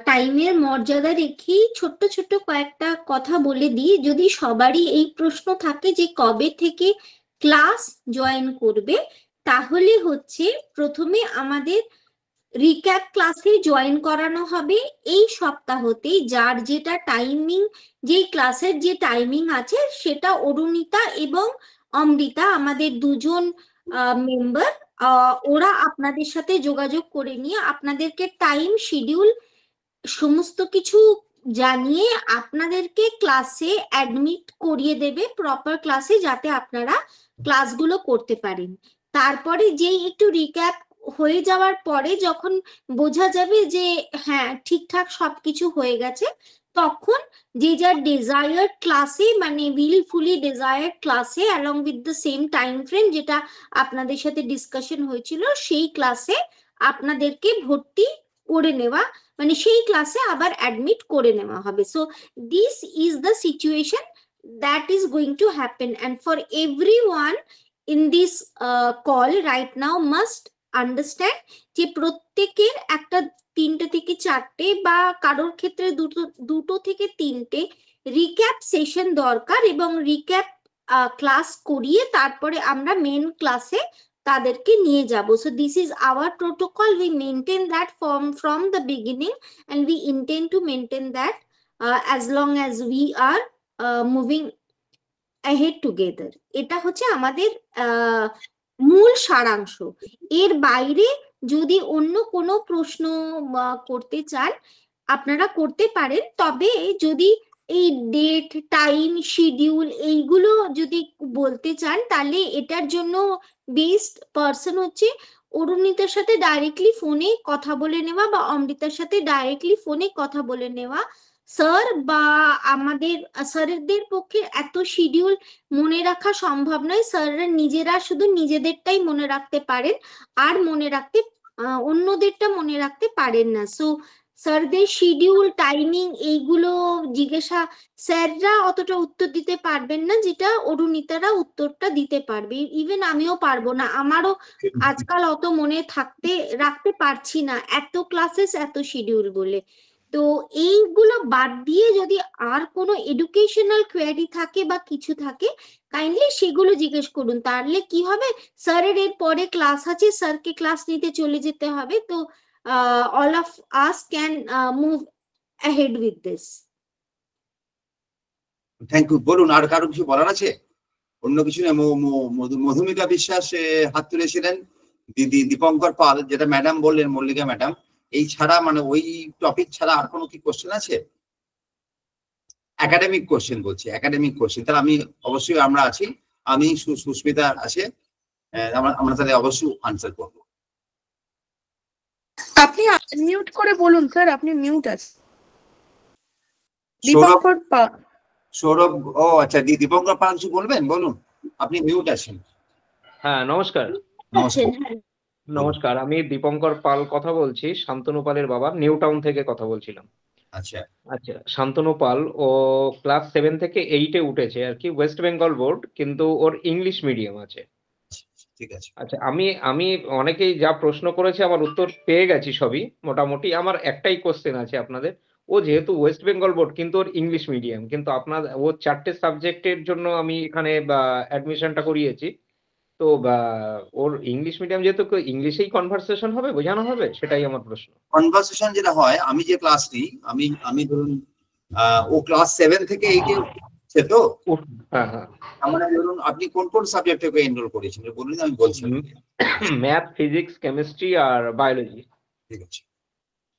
টাইমের মর্যাদা রেখেই ছোট্ট ছোট্ট কয়েকটা কথা বলে দিই। যদি সবারই এই প্রশ্ন থাকে যে কবে থেকে ক্লাস জয়েন করবে, তাহলে হচ্ছে প্রথমে আমাদের রিক্যাপ ক্লাসে জয়েন করানো হবে এই সপ্তাহতেই। যার যেটা টাইমিং, যেই ক্লাসের যে টাইমিং আছে সেটা অরুণিতা এবং অমৃতা আমাদের দুজন মেম্বার, ওরা আপনাদের সাথে যোগাযোগ করে নিয়ে আপনাদেরকে টাইম শিডিউল সমস্ত কিছু জানিয়ে আপনাদেরকে ক্লাসে অ্যাডমিট করিয়ে দেবে, প্রপার ক্লাসে, যাতে আপনারা ক্লাসগুলো করতে পারেন। তারপরে যেই একটু রিক্যাপ হয়ে যাওয়ার পরে যখন বোঝা যাবে যে হ্যাঁ ঠিকঠাক সবকিছু হয়ে গেছে, তখন যে যার ডিজায়ার্ড ক্লাসে, মানে উইলফুলি ডিজায়ার্ড ক্লাসে along with the same time frame যেটা আপনাদের সাথে ডিসকাশন হয়েছিল, সেই ক্লাসে আপনাদেরকে ভর্তি করে নেওয়া, মানে সেই ক্লাসে আবার অ্যাডমিট করে নেওয়া হবে। So this is the situation that is going to happen, and for everyone in this call right now must understand যে প্রত্যেকের একটা 3টে থেকে 4টে বা কারোর ক্ষেত্রে দুটো থেকে 3টে রিক্যাপ সেশন দরকার, এবং রিক্যাপ ক্লাস করিয়ে তারপরে আমরা মেন ক্লাসে তাদেরকে নিয়ে যাব। So this is our protocol. We maintain that from the beginning, and we intend to maintain that as long as we are moving ahead together. এটা হচ্ছে আমাদের মূল সারাংশ। এর বাইরে যদি অন্য কোনো প্রশ্ন করতে চান আপনারা করতে পারেন, তবে যদি এই ডেট, টাইম, শিডিউল এইগুলো যদি বলতে চান তাহলে এটার জন্য বেস্ট পারসন হচ্ছে অরুণিতার সাথে ডাইরেক্টলি ফোনে কথা বলে নেওয়া বা অমৃতার সাথে ডাইরেক্টলি ফোনে কথা বলে নেওয়া। স্যার বা আমাদের স্যারদের পক্ষে এত শিডিউল মনে রাখা সম্ভব নয়, স্যাররা নিজেরা শুধু নিজেদেরটাই মনে রাখতে পারেন, আর অন্যদেরটা মনে রাখতে পারেন না। সো স্যারদের শিডিউল, টাইমিং এইগুলো জিজ্ঞাসা স্যাররা অতটা উত্তর দিতে পারবেন না, যেটা অরুণিতারা উত্তরটা দিতে পারবে। ইভেন আমিও পারবো না, আমারও আজকাল অত মনে রাখতে পারছি না, এত ক্লাসেস এত শিডিউল বলে। তো এইগুলো বাদ দিয়ে যদি আর কোনো এডুকেশনাল কোয়েরি থাকে বা কিছু থাকে কাইন্ডলি সেগুলো জিজ্ঞেস করুন, তাহলে কি হবে স্যারের এর পরে ক্লাস আছে, স্যারকে ক্লাস নিতে চলে যেতে হবে, তো all of us can move ahead with this. Thank you. বলুন, আর কারো কিছু বলার আছে? অন্য কিছু না? মধুমিতা বিশ্বাস হাত তুলেছিলেন, দিদি দীপঙ্কর পাল, যেটা ম্যাডাম বললেন, মল্লিকা ম্যাডাম, এই ছাড়া মানে ওই টপিক ছাড়া আর কোনো কি কোশ্চেন আছে? একাডেমিক কোশ্চেন বলছি, একাডেমিক কোশ্চেন। তাহলে আমি অবশ্যই, আমরা আছি, আমি সুস্মিতা আছে, আমরা তাহলে অবশ্যই আনসার করবো। আপনি মিউট করে বলুন স্যার, আপনি মিউট আছেন। দীপঙ্কর পাল, সৌরভ, ও আচ্ছা, দীপঙ্কর পাল কিছু বলবেন? বলুন, আপনি মিউট আছেন। হ্যাঁ, নমস্কার। নমস্কার, আমি দীপঙ্কর পাল কথা বলছি, শান্তনু পালের বাবা, নিউ টাউন থেকে কথা বলছিলাম। আচ্ছা আচ্ছা, শান্তনু পাল ও ক্লাস 7 থেকে 8-এ উঠেছে আর কি, ওয়েস্ট বেঙ্গল বোর্ড, কিন্তু ওর ইংলিশ মিডিয়াম আছে। ঠিক আছে। আচ্ছা, আমি অনেকেই যা প্রশ্ন করেছে আমার উত্তর পেয়ে গেছি সবই মোটামুটি। আমার একটাই কোশ্চেন আছে আপনাদের। ও যেহেতু ওয়েস্ট বেঙ্গল বোর্ড কিন্তু ওর ইংলিশ মিডিয়াম, কিন্তু আপনার ও 4টে সাবজেক্টের জন্য আমি এখানে অ্যাডমিশনটা করিয়েছি, তো ওর ইংলিশ মিডিয়াম যেহেতু ইংলিশেই কনভারসেশন হবে, বোঝানো হবে, সেটাই আমার প্রশ্ন। কনভারসেশন যেটা হয়, আমি যে ক্লাস নিই, আমি ধরুন ও ক্লাস 7 থেকে 8-এ উঠছে, তো হ্যাঁ হ্যাঁ, মানে ধরুন আপনি কোন কোন সাবজেক্টে এনরোল করেছেন বলুন, আমি বলছি। ম্যাথ, ফিজিক্স, কেমিস্ট্রি আর বায়োলজি। ঠিক আছে।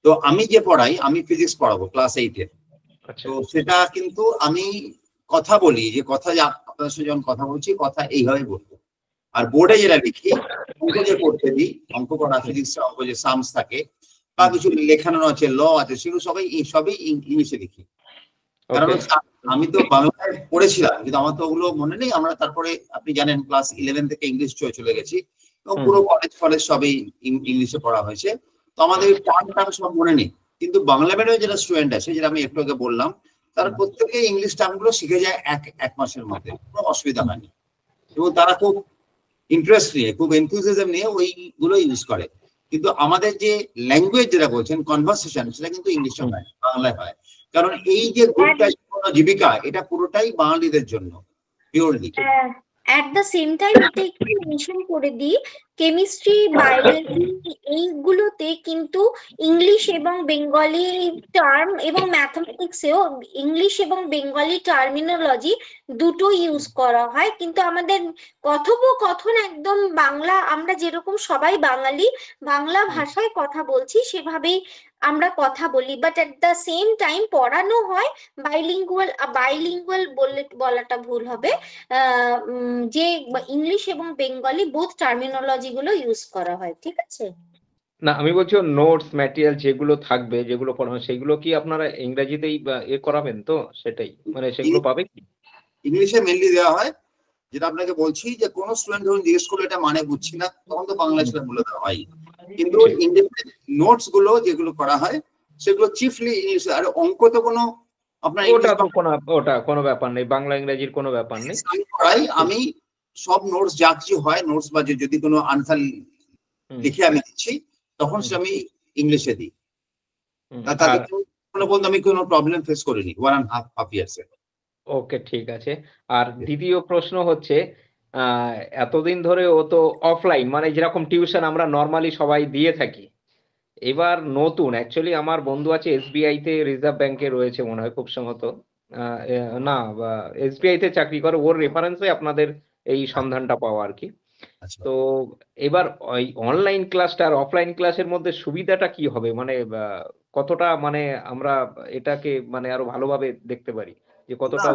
তো আমি যে পড়াই, আমি ফিজিক্স পড়াবো ক্লাস 8-এর। তো সেটা কিন্তু আমি কথা বলি, যে কথা আপনার সাথে যখন কথা বলছি, কথা এইভাবে বলবো। আর বোর্ডে যেটা লিখি, অঙ্ক যে করতে দিই, অঙ্ক করা, ফিজিক্স অঙ্ক যে সামস থাকে বা কিছু লেখানো আছে, ল আছে, সেগুলো সবই ইংলিশে লিখি। কারণ আমি তো বাংলায় পড়েছিলাম, কিন্তু আমার তো ওগুলো মনে নেই। আমরা তারপরে আপনি জানেন ক্লাস 11 থেকে ইংলিশ চলে গেছি, এবং পুরো কলেজ সবই ইংলিশে পড়া হয়েছে। তো আমাদের টার্ম সব মনে নেই, কিন্তু বাংলা মিডিয়ামে যেটা স্টুডেন্ট আছে, যেটা আমি একটু আগে বললাম, তারা প্রত্যেকে ইংলিশ টার্মগুলো শিখে যায় এক মাসের মধ্যে, কোনো অসুবিধা হয়নি। এবং তারা খুব ইন্টারেস্ট নিয়ে, খুব এনথুজিয়াজম নিয়ে ওইগুলো ইউজ করে। কিন্তু আমাদের যে ল্যাঙ্গুয়েজ যেটা বলছেন, কনভারসেশন, সেটা কিন্তু ইংলিশে হয়, বাংলায় হয়। কারণ এই যে গ্রুপটা জীবিকা, এটা পুরোটাই বাঙালিদের জন্য purely. At the same time, এটা একটু মেনশন করে দিই, কেমিস্ট্রি, বায়োলজি এইগুলোতে কিন্তু ইংলিশ এবং বেঙ্গলি টার্ম, এবং ম্যাথমেটিক্সেও ইংলিশ এবং বেঙ্গলি টার্মিনোলজি দুটো ইউজ করা হয়। কিন্তু আমাদের কথোপকথন একদম বাংলা, আমরা যেরকম সবাই বাঙালি, বাংলা ভাষায় কথা বলছি, সেভাবেই আমরা কথা বলি। But at the same time পড়ানো হয় বাইলিঙ্গুয়াল বলাটা ভুল হবে, যে ইংলিশ এবং বেঙ্গলি বোথ টার্মিনোলজি গুলো ইউজ করা হয়। ঠিক আছে? না, আমি বলছি নোটস ম্যাটেরিয়াল যেগুলো থাকবে, যেগুলো পড়ানো, সেগুলো কি আপনারা ইংরেজিতেই করাবেন? তো সেটাই, মানে সেগুলো পাবে কি? ইংলিশে মেনলি দেওয়া হয়। যেটা আপনাকে বলছি, যে কোন স্টুডেন্ট ধরুন জিজ্ঞেস করলে এটা মানে বুঝছি না, তখন তো বাংলা সেটা বলে দেওয়া হয়। কিন্তু নোটস গুলো যেগুলো করা হয়, সেগুলো চিফলি ইংলিশ। আর অঙ্ক তো কোনো আপনার ওটা কোনো ব্যাপার নেই, বাংলা ইংরেজির কোনো ব্যাপার নেই। আমি সব নোটস যা কিছু হয়, নোটস বা যদি কোনো আনসার লিখে আমি দিচ্ছি, তখন সে আমি ইংলিশে দিই। বলতে আমি কোনো প্রবলেম ফেস করিনি 1.5 years এ। ওকে, ঠিক আছে। আর দ্বিতীয় প্রশ্ন হচ্ছে, এতদিন ধরে ও তো অফলাইন, মানে যেরকম টিউশন আমরা নর্মালি সবাই দিয়ে থাকি, এবার নতুন অ্যাকচুয়ালি আমার বন্ধু আছে SBI তে, রিজার্ভ ব্যাংকে রয়েছে মনে হয় খুব সম্ভবত, না SBI তে চাকরি করে, ওর রেফারেন্সে আপনাদের এই সন্ধানটা পাওয়া আর কি। তো এবার ওই অনলাইন ক্লাসটা আর অফলাইন ক্লাসের মধ্যে সুবিধাটা কি হবে, মানে কতটা, মানে আমরা এটাকে মানে আরো ভালোভাবে দেখতে পারি, যে কতটা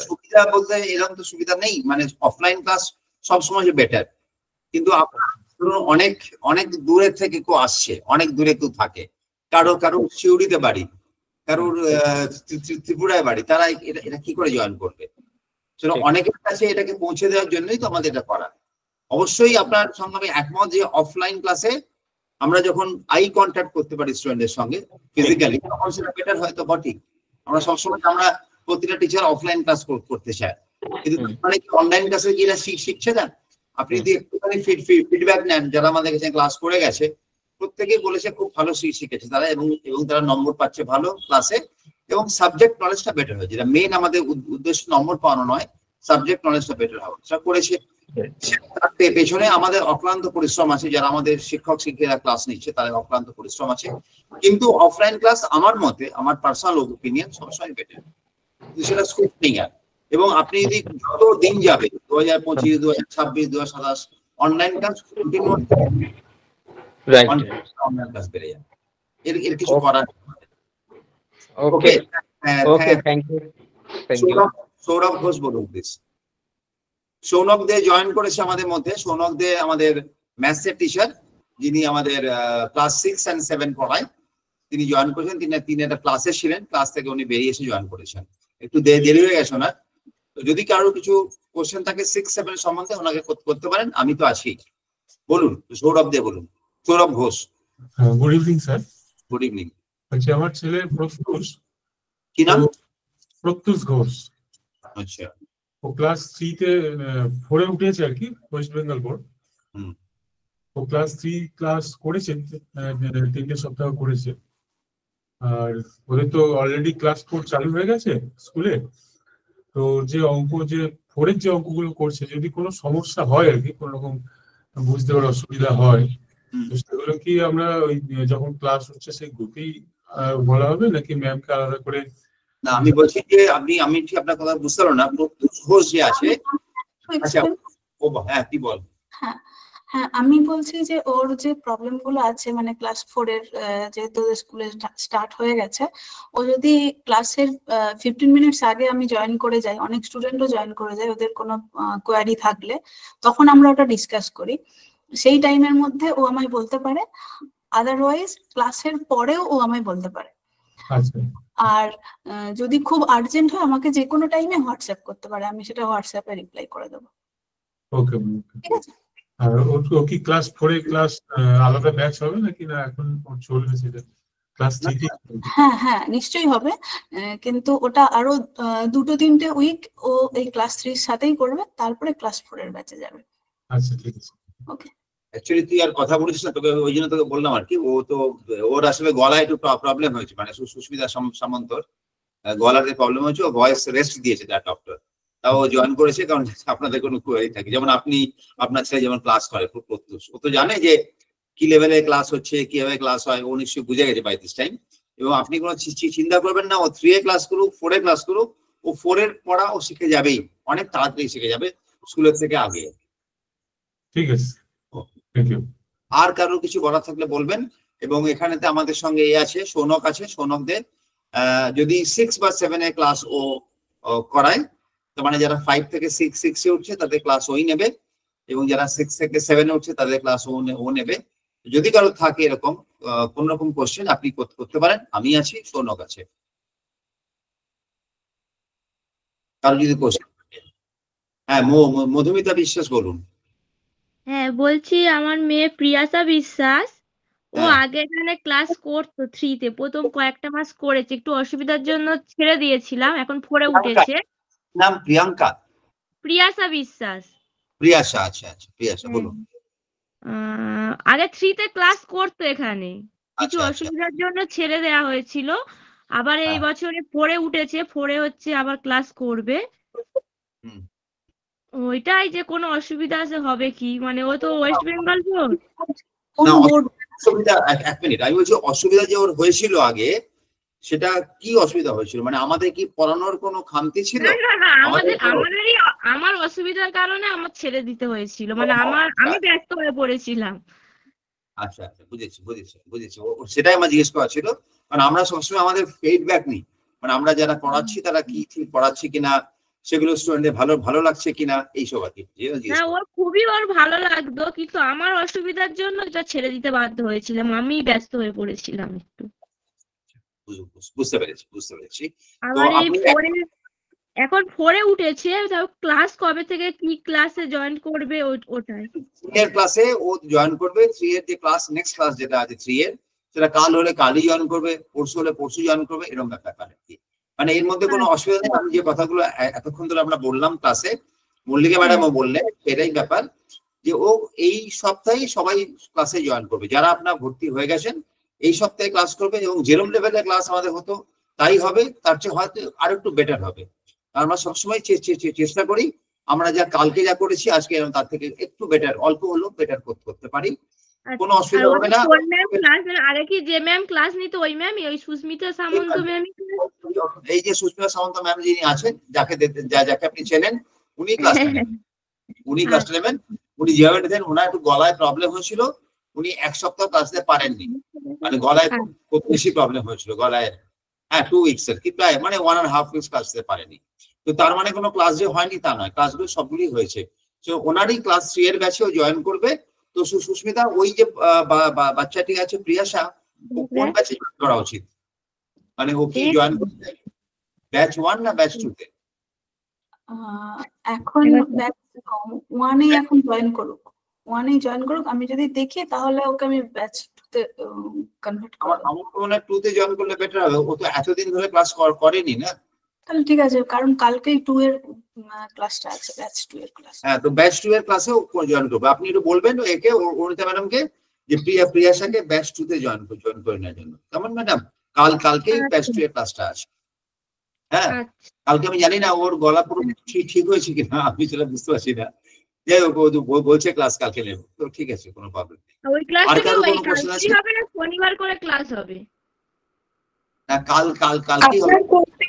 সুবিধা বলতে এরকম তো সুবিধা নেই। মানে অফলাইন ক্লাস সবসময় বেটার, কিন্তু অনেক অনেক দূরের থেকে কেউ আসছে, অনেক দূরে কেউ থাকে, কারো শিউড়িতে বাড়ি, কারোর ত্রিপুরায় বাড়ি, তারা এটা কি করে জয়েন করবে? সেটা অনেকের কাছে এটাকে পৌঁছে দেওয়ার জন্যই তো আমাদের এটা করা। অবশ্যই আপনার সঙ্গে আমি একমত যে অফলাইন ক্লাসে আমরা যখন আই কন্ট্যাক্ট করতে পারি স্টুডেন্টের সঙ্গে ফিজিক্যালি, তখন সেটা বেটার হয়তো বটে। আমরা সবসময় প্রতিটা টিচার অফলাইন ক্লাস করতে চায়, কিন্তু মানে অনলাইন ক্লাসে গিয়ে শিখছে না। আপনি যদি একটুখানি ফিডব্যাক নেন, যারা আমাদের কাছে ক্লাস করে গেছে, প্রত্যেকেই বলেছে খুব ভালো শিখেছে তারা, এবং তারা নম্বর পাচ্ছে ভালো ক্লাসে, এবং সাবজেক্ট নলেজটা বেটার হয়েছে। যেটা মেইন আমাদের উদ্দেশ্য নম্বর পাওয়ানো নয়, সাবজেক্ট নলেজটা বেটার হবে, সেটা করেছে। পেছনে আমাদের অক্লান্ত পরিশ্রম আছে, যারা আমাদের শিক্ষক শিক্ষিকা ক্লাস নিচ্ছে তাদের অক্লান্ত পরিশ্রম আছে। কিন্তু অফলাইন ক্লাস আমার মতে, আমার পার্সোনাল ওপিনিয়ন, সবসময় বেটার, সেটা স্কোপ নেই আর। এবং আপনি যদি যত দিন যাবে 2025, 2026, 2027 অনলাইন ক্লাস অনলাইন ক্লাস বেড়ে যাবে, এর কিছু করার। ওকে ওকে, থ্যাংক ইউ। সৌরভ ঘোষ বলুন প্লিজ। সৌনক দে জয়েন করেছে আমাদের মধ্যে। সৌনক দে আমাদের ম্যাথসের টিচার, যিনি আমাদের ক্লাস 6 and 7 পড়ায়। তিনি জয়েন করেছেন, তিনি একটা ক্লাসে ছিলেন, ক্লাস থেকে উনি বেরিয়ে এসে জয়েন করেছেন। একটু দেরি হয়ে গেছে না, তো যদি কারো কিছু কোশ্চেন থাকে 6-7 সম্বন্ধে ওনাকে করতে পারেন, আমি তো আছি। বলুন সৌরভ দে বলুন। Sourav Ghosh. Good evening sir. Good evening. আচ্ছা, আমার ছেলে প্রত্যুষ। কি নাম? প্রত্যুষ ঘোষ। আচ্ছা, ও ক্লাস 4 এ উঠেছে আর কি, ওয়েস্ট বেঙ্গল বোর্ড। ও ক্লাস 3 ক্লাস করেছে, 3টে সপ্তাহ করেছে। আর ওদের তো অলরেডি ক্লাস 4 চালু হয়ে গেছে স্কুলে। তো যে অঙ্ক, যে 4 এর যে অঙ্কগুলো করছে, যদি কোনো সমস্যা হয় আর কি, কোনো রকম বুঝতে পারে অসুবিধা হয়, তো সেগুলো কি আমরা ওই যখন ক্লাস হচ্ছে সেই গ্রুপেই বলা হবে, নাকি ম্যামকে আলাদা করে? না, আমি বলছি যে আমি ঠিক আপনার কথা বুঝতে পারলাম না। প্রত্যুষ ঘোষ যে আছে, আচ্ছা ও হ্যাঁ কি বল? হ্যাঁ, আমি বলছি যে ওর যে প্রবলেম গুলো আছে, মানে ক্লাস 4 এর যেহেতু স্কুলে স্টার্ট হয়ে গেছে, ও যদি ক্লাসের 15 মিনিটস আগে আমি জয়েন করে যাই, অনেক স্টুডেন্টও জয়েন করে যায়, ওদের কোনো কোয়ারি থাকলে তখন আমরা ওটা ডিসকাস করি। সেই টাইমের মধ্যে ও আমায় বলতে পারে, আদারওয়াইজ ক্লাসের পরেও ও আমায় বলতে পারে। আর যদি খুব আর্জেন্ট হয় আমাকে যে কোনো টাইমে হোয়াটসঅ্যাপ করতে পারে, আমি সেটা হোয়াটসঅ্যাপে রিপ্লাই করে দেবো। ওকে, ঠিক আছে। আর ও কি ক্লাস 4 এ ক্লাস আলাদা ব্যাচ হবে নাকি না এখন চলবে সেটা ক্লাস 3 তে? হ্যাঁ নিশ্চয়ই হবে, কিন্তু ওটা আরো 2-3টে উইক ও এই ক্লাস 3 এর সাথেই করবে, তারপরে ক্লাস 4 এর ব্যাচে যাবে। আচ্ছা, ঠিক আছে। ওকে। অ্যাকচুয়ালি তুই আর কথা বলিস না, তোকে ওই জন্য তোকে বললাম আর কি। ও তো ওর আসলে গলায় একটু প্রবলেম হয়েছে, মানে সুস্মিতা সামন্তর গলাতে প্রবলেম হয়েছে, ও ভয়েস রেস্ট দিয়েছে তার ডক্টর। তাও জয়েন করেছে, কারণ আপনাদের কোনো কোয়ারি থাকে, যেমন আপনার ছেলে যেমন ক্লাস করে প্রত্যুষ, ও তো জানে যে কি লেভেলে ক্লাস হচ্ছে, কিভাবে ক্লাস হয়, ও নিশ্চয়ই বুঝে গেছে বাই দিস টাইম। এবং আপনি কোনো চিন্তা করবেন না, ও 3 এ ক্লাস করুক, 4 এ ক্লাস করুক, ও 4 এর পড়া ও শিখে যাবেই, অনেক তাড়াতাড়ি শিখে যাবে স্কুলের থেকে আগে। ঠিক আছে, থ্যাংক ইউ। আর কারো কিছু বলার থাকলে বলবেন। এবং এখানেতে আমাদের সঙ্গে আছে সৌনক আছে। সৌনকদের যদি 6 বা 7 এ ক্লাস ও করায়, তার মানে যারা 5 থেকে 6 এ উঠছে তাদের ক্লাস ওই নেবে, এবং যারা 6 থেকে 7 এ উঠছে তাদের ক্লাস ও নেবে। যদি কারো থাকে এরকম কোন রকম কোশ্চেন, আপনি করতে পারেন, আমি আছি, সৌনক আছে। কারো যদি কোশ্চেন, হ্যাঁ মধুমিতা বিশ্বাস বলুন। হ্যাঁ, বলছি আমার মেয়ে প্রিয়াসা বিশ্বাস, ও আগে এখানে ক্লাস করতো 3 তে, প্রথম কয়েকটা মাস করেছে, একটু অসুবিধার জন্য ছেড়ে দিয়েছিলাম, এখন 4 এ উঠেছে। নাম প্রিয়াঙ্কা? প্রিয়াসা বিশ্বাস। প্রিয়াসা, আচ্ছা প্রিয়াসা বলুন। আগে 3 তে ক্লাস করতো এখানে, কিছু অসুবিধার জন্য ছেড়ে দেওয়া হয়েছিল, আবার এই বছরে 4 এ উঠেছে, 4 এ হচ্ছে আবার ক্লাস করবে। ওইটাই যে কোনো অসুবিধা আছে হবে কি, মানে ও তো ওয়েস্ট বেঙ্গল বোর্ড। অসুবিধা, এক মিনিট, আমি বলছি অসুবিধা যে ওর হয়েছিল আগে, সেটা কি অসুবিধা হয়েছিল? মানে আমাদের কি পড়ানোর কোনো খামতি ছিল? না, আমার অসুবিধার কারণে আমার ছেড়ে দিতে হয়েছিল, মানে আমি ব্যস্ত হয়ে পড়েছিলাম। আচ্ছা, বুঝেছি। সেটাই আমার জিজ্ঞেস করা ছিল, কারণ আমরা সবসময় আমাদের ফিডব্যাক নিই, মানে আমরা যারা পড়াচ্ছি তারা কি ঠিক পড়াচ্ছি কিনা, সেগুলো স্টুডেন্টের ভালো লাগছে কিনা, এইসব আর কি। হ্যাঁ, ওর ভালো লাগতো, কিন্তু আমার অসুবিধার জন্য যা ছেড়ে দিতে বাধ্য হয়েছিলাম, আমি ব্যস্ত হয়ে পড়েছিলাম একটু। বুঝতে পেরেছি। আবার এই 4 এ উঠেছে, ক্লাস কবে থেকে কি ক্লাসে জয়েন করবে ওটাই। 3 এর ক্লাসে ও জয়েন করবে। 3 এর যে ক্লাস, নেক্সট ক্লাস যেটা আছে 3 এর, সেটা কাল হলে কালই জয়েন করবে, পরশু হলে পরশু জয়েন করবে, এরকম ব্যাপার আর কি। মানে এর মধ্যে কোনো অসুবিধা নেই। আমি যে কথাগুলো এতক্ষণ ধরে আমরা বললাম ক্লাসে, মল্লিকা ম্যাডামও বললেন, এটাই ব্যাপার যে ও এই সপ্তাহে সবাই ক্লাসে জয়েন করবে, যারা আপনার ভর্তি হয়ে গেছেন এই সপ্তাহে ক্লাস করবে, এবং যেরকম লেভেলের ক্লাস আমাদের হতো তাই হবে, তার চেয়ে হয়তো আর একটু বেটার হবে। আমরা সবসময় চেষ্টা করি আমরা যা কালকে যা করেছি আজকে তার থেকে একটু বেটার, অল্প হলেও বেটার করতে পারি, কোনো অসুবিধা হবে না। কোন ম্যাম ক্লাস, আগে কি যে ম্যাম ক্লাস নিত ওই ম্যামই, ওই সুস্মিতা সামন্ত ম্যামই? এই যে সুস্মিতা সামন্ত ম্যাম যিনি আছেন, যাকে আপনি চেনেন, উনি ক্লাসটা নেবেন, উনি ক্লাসটা নেবেন। উনি যেভাবে নিতেন, ওনার একটু গলায় প্রবলেম হয়েছিল, উনি এক সপ্তাহ ক্লাস দিতে পারেননি, মানে গলায় খুব বেশি প্রবলেম হয়েছিল, গলায় 2 উইকস এর কি প্রায় মানে 1.5 উইকস ক্লাস দিতে পারেনি। তো তার মানে কোনো ক্লাস যে হয়নি তা নয়, ক্লাসগুলো সবগুলি হয়েছে। তো ওনারই ক্লাস 3 এর ব্যাচেও জয়েন করবে। তো সুস্মিতা, ওই যে বাচ্চাটি আছে প্রিয়াশা, ও কোন ব্যাচে জয়েন করা উচিত, মানে ও কি জয়েন করবে, ব্যাচ 1 না ব্যাচ 2 তে? এখন ব্যাচ 1 এ এখন জয়েন করুক, 1 এ জয়েন করুক। আমি যদি দেখি তাহলে ওকে আমি ব্যাচ 2 তে কনভার্ট করব। আমার তো মনে হয় 2 তে জয়েন করলে বেটার হবে, ও তো এতদিন ধরে ক্লাস করেনি না। তাহলে ঠিক আছে, কারণ কালকেই 2 এর ক্লাসটা আছে, ব্যাচ 2 এর ক্লাস। হ্যাঁ, তো ব্যাচ 2 এর ক্লাসেও জয়েন করবে। আপনি একটু বলবেন একে, অনিতা ম্যাডামকে, যে প্রিয়াশাকে ব্যাচ 2 তে জয়েন করে নেওয়ার জন্য। কেমন ম্যাডাম? কালকেই ব্যাচ 2 এর ক্লাসটা আছে। হ্যাঁ, কালকে আমি জানি না ওর গলা পুরো ঠিক হয়েছে কিনা, আমি সেটা বুঝতে পারছি না। যাই হোক, ও বলছে ক্লাস কালকে নেব, তো ঠিক আছে, কোনো প্রবলেম নেই। ওই ক্লাসটা আর কি কারো ওই কোনো কোশ্চেন আছে? কালকে হবে না শনিবার করে ক্লাস হবে? না, কালকেই হবে। আপনার কোনটা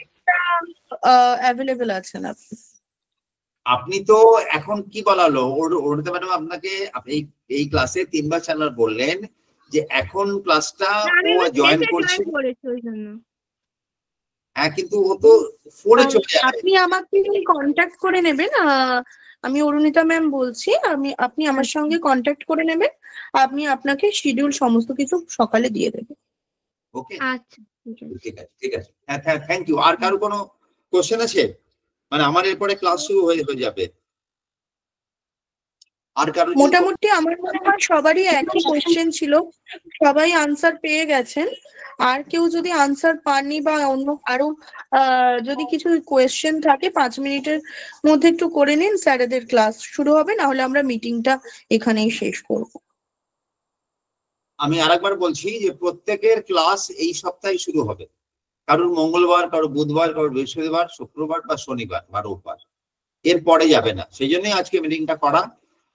অ্যাভেলেবল আছেন আপনি? আপনি তো এখন কি বলা হলো, অনিতা ম্যাডাম আপনাকে এই ক্লাসে 3 বার 4 বার বললেন যে এখন ক্লাসটা ও জয়েন করছে। হ্যাঁ, কিন্তু ও তো 4 এ চলে যাবে। আপনি আমাকে কন্ট্যাক্ট করে নেবেন, আমি অরুণিতা ম্যাম বলছি, আপনি আমার সঙ্গে কন্ট্যাক্ট করে নেবেন, আমি আপনাকে শিডিউল সমস্ত কিছু সকালে দিয়ে দেবো। ওকে, আচ্ছা ঠিক আছে। হ্যাঁ, থ্যাংক ইউ। আর কারো কোনো কোশ্চেন আছে? মানে আমার এরপরে ক্লাস শুরু হয়ে যাবে। আর কারো মোটামুটি আমার মনে হয় সবারই একই কোশ্চেন ছিল, সবাই আনসার পেয়ে গেছেন। আর কেউ যদি আনসার পাননি বা অন্য আরো যদি কিছু কোয়েশ্চেন থাকে 5 মিনিটের মধ্যে একটু করে নিন, স্যারেদের ক্লাস শুরু হবে, না হলে আমরা মিটিংটা এখানেই শেষ করব। আমি আরেকবার বলছি যে প্রত্যেকের ক্লাস এই সপ্তাহে শুরু হবে, কারোর মঙ্গলবার, কারোর বুধবার, কারোর বৃহস্পতিবার, শুক্রবার বা শনিবার বা রোববার, এর পরে যাবে না। সেই জন্যই আজকে মিটিংটা করা।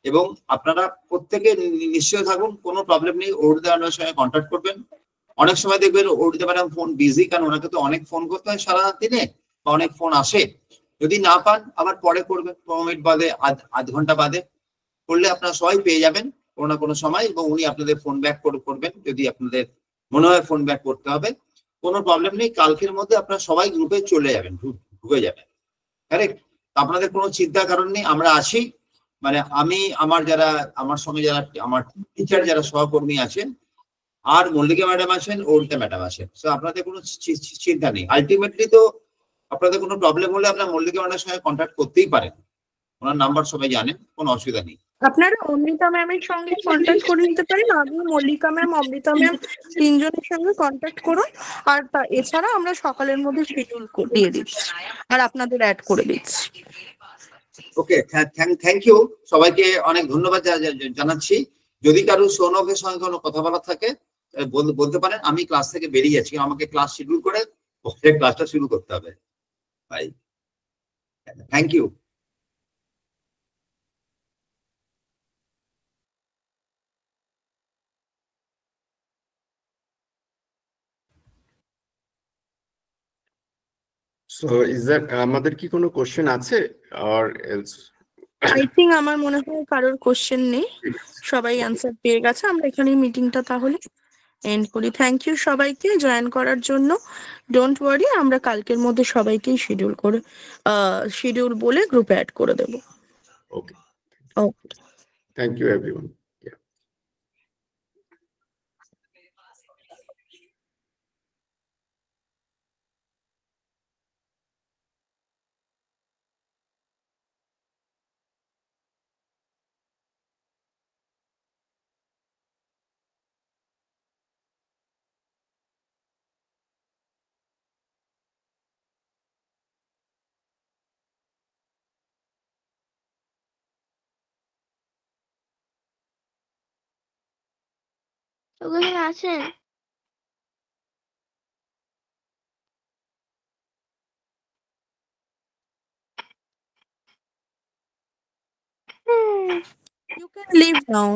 এবং আপনারা প্রত্যেকে নিশ্চয় থাকুন, কোনো প্রবলেম নেই, অরুণিতা ম্যাডামের সঙ্গে কন্ট্যাক্ট করবেন। অনেক সময় দেখবেন অরুণিতা ম্যাডাম ফোন বিজি, কারণ ওনাকে তো অনেক ফোন করতে হয় সারা দিনে, বা অনেক ফোন আসে। যদি না পান আবার পরে করবেন, 15 মিনিট বাদে, আধ ঘন্টা বাদে করলে আপনারা সবাই পেয়ে যাবেন কোনো না কোনো সময়, এবং উনি আপনাদের ফোন ব্যাক করবেন যদি আপনাদের মনে হয় ফোন ব্যাক করতে হবে। কোনো প্রবলেম নেই, কালকের মধ্যে আপনারা সবাই গ্রুপে চলে যাবেন, ঢুকে যাবেন। কারেক্ট? আপনাদের কোনো চিন্তার কারণ নেই, আমরা আছি। মানে আমি আমার সঙ্গে যারা আমার টিচার, যারা সহকর্মী আছেন, আর মল্লিকা ম্যাডাম আছেন, অরুণিতা ম্যাডাম আছেন, তো আপনাদের কোনো চিন্তা নেই। আলটিমেটলি তো আপনাদের কোনো প্রবলেম হলে আপনার মল্লিকা ম্যাডামের সঙ্গে কন্ট্যাক্ট করতেই পারেন, ওনার নাম্বার সবাই জানেন, কোনো অসুবিধা নেই। আপনারা অমৃতা ম্যামের সঙ্গে কন্ট্যাক্ট করে নিতে পারেন, আমি মল্লিকা ম্যাম, অমৃতা ম্যাম, 3 জনের সঙ্গে কন্ট্যাক্ট করুন। আর এছাড়া আমরা সকালের মধ্যে শিডিউল দিয়ে দিচ্ছি আর আপনাদের অ্যাড করে দিচ্ছি। ওকে, থ্যাংক ইউ সবাইকে, অনেক ধন্যবাদ জানাচ্ছি। যদি কারো সৌনকের সঙ্গে কোনো কথা বলার থাকে বলতে পারেন। আমি ক্লাস থেকে বেরিয়ে যাচ্ছি, আমাকে ক্লাস শিডিউল করে ক্লাসটা শুরু করতে হবে। Bye, thank you. So is that আমাদের কি কোনো কোশ্চেন আছে or else? আই থিঙ্ক আমার মনে হয় কারোর কোশ্চেন নেই, সবাই অ্যান্সার পেয়ে গেছে। আমরা এখানেই মিটিংটা তাহলে এন্ড করি। থ্যাংক ইউ সবাইকে জয়েন করার জন্য। ডোন্ট ওয়ারি, আমরা কালকের মধ্যে সবাইকেই শিডিউল বলে গ্রুপে অ্যাড করে দেবো। Okay. Okay, Thank you everyone. ওখানে আছেন? You can leave now.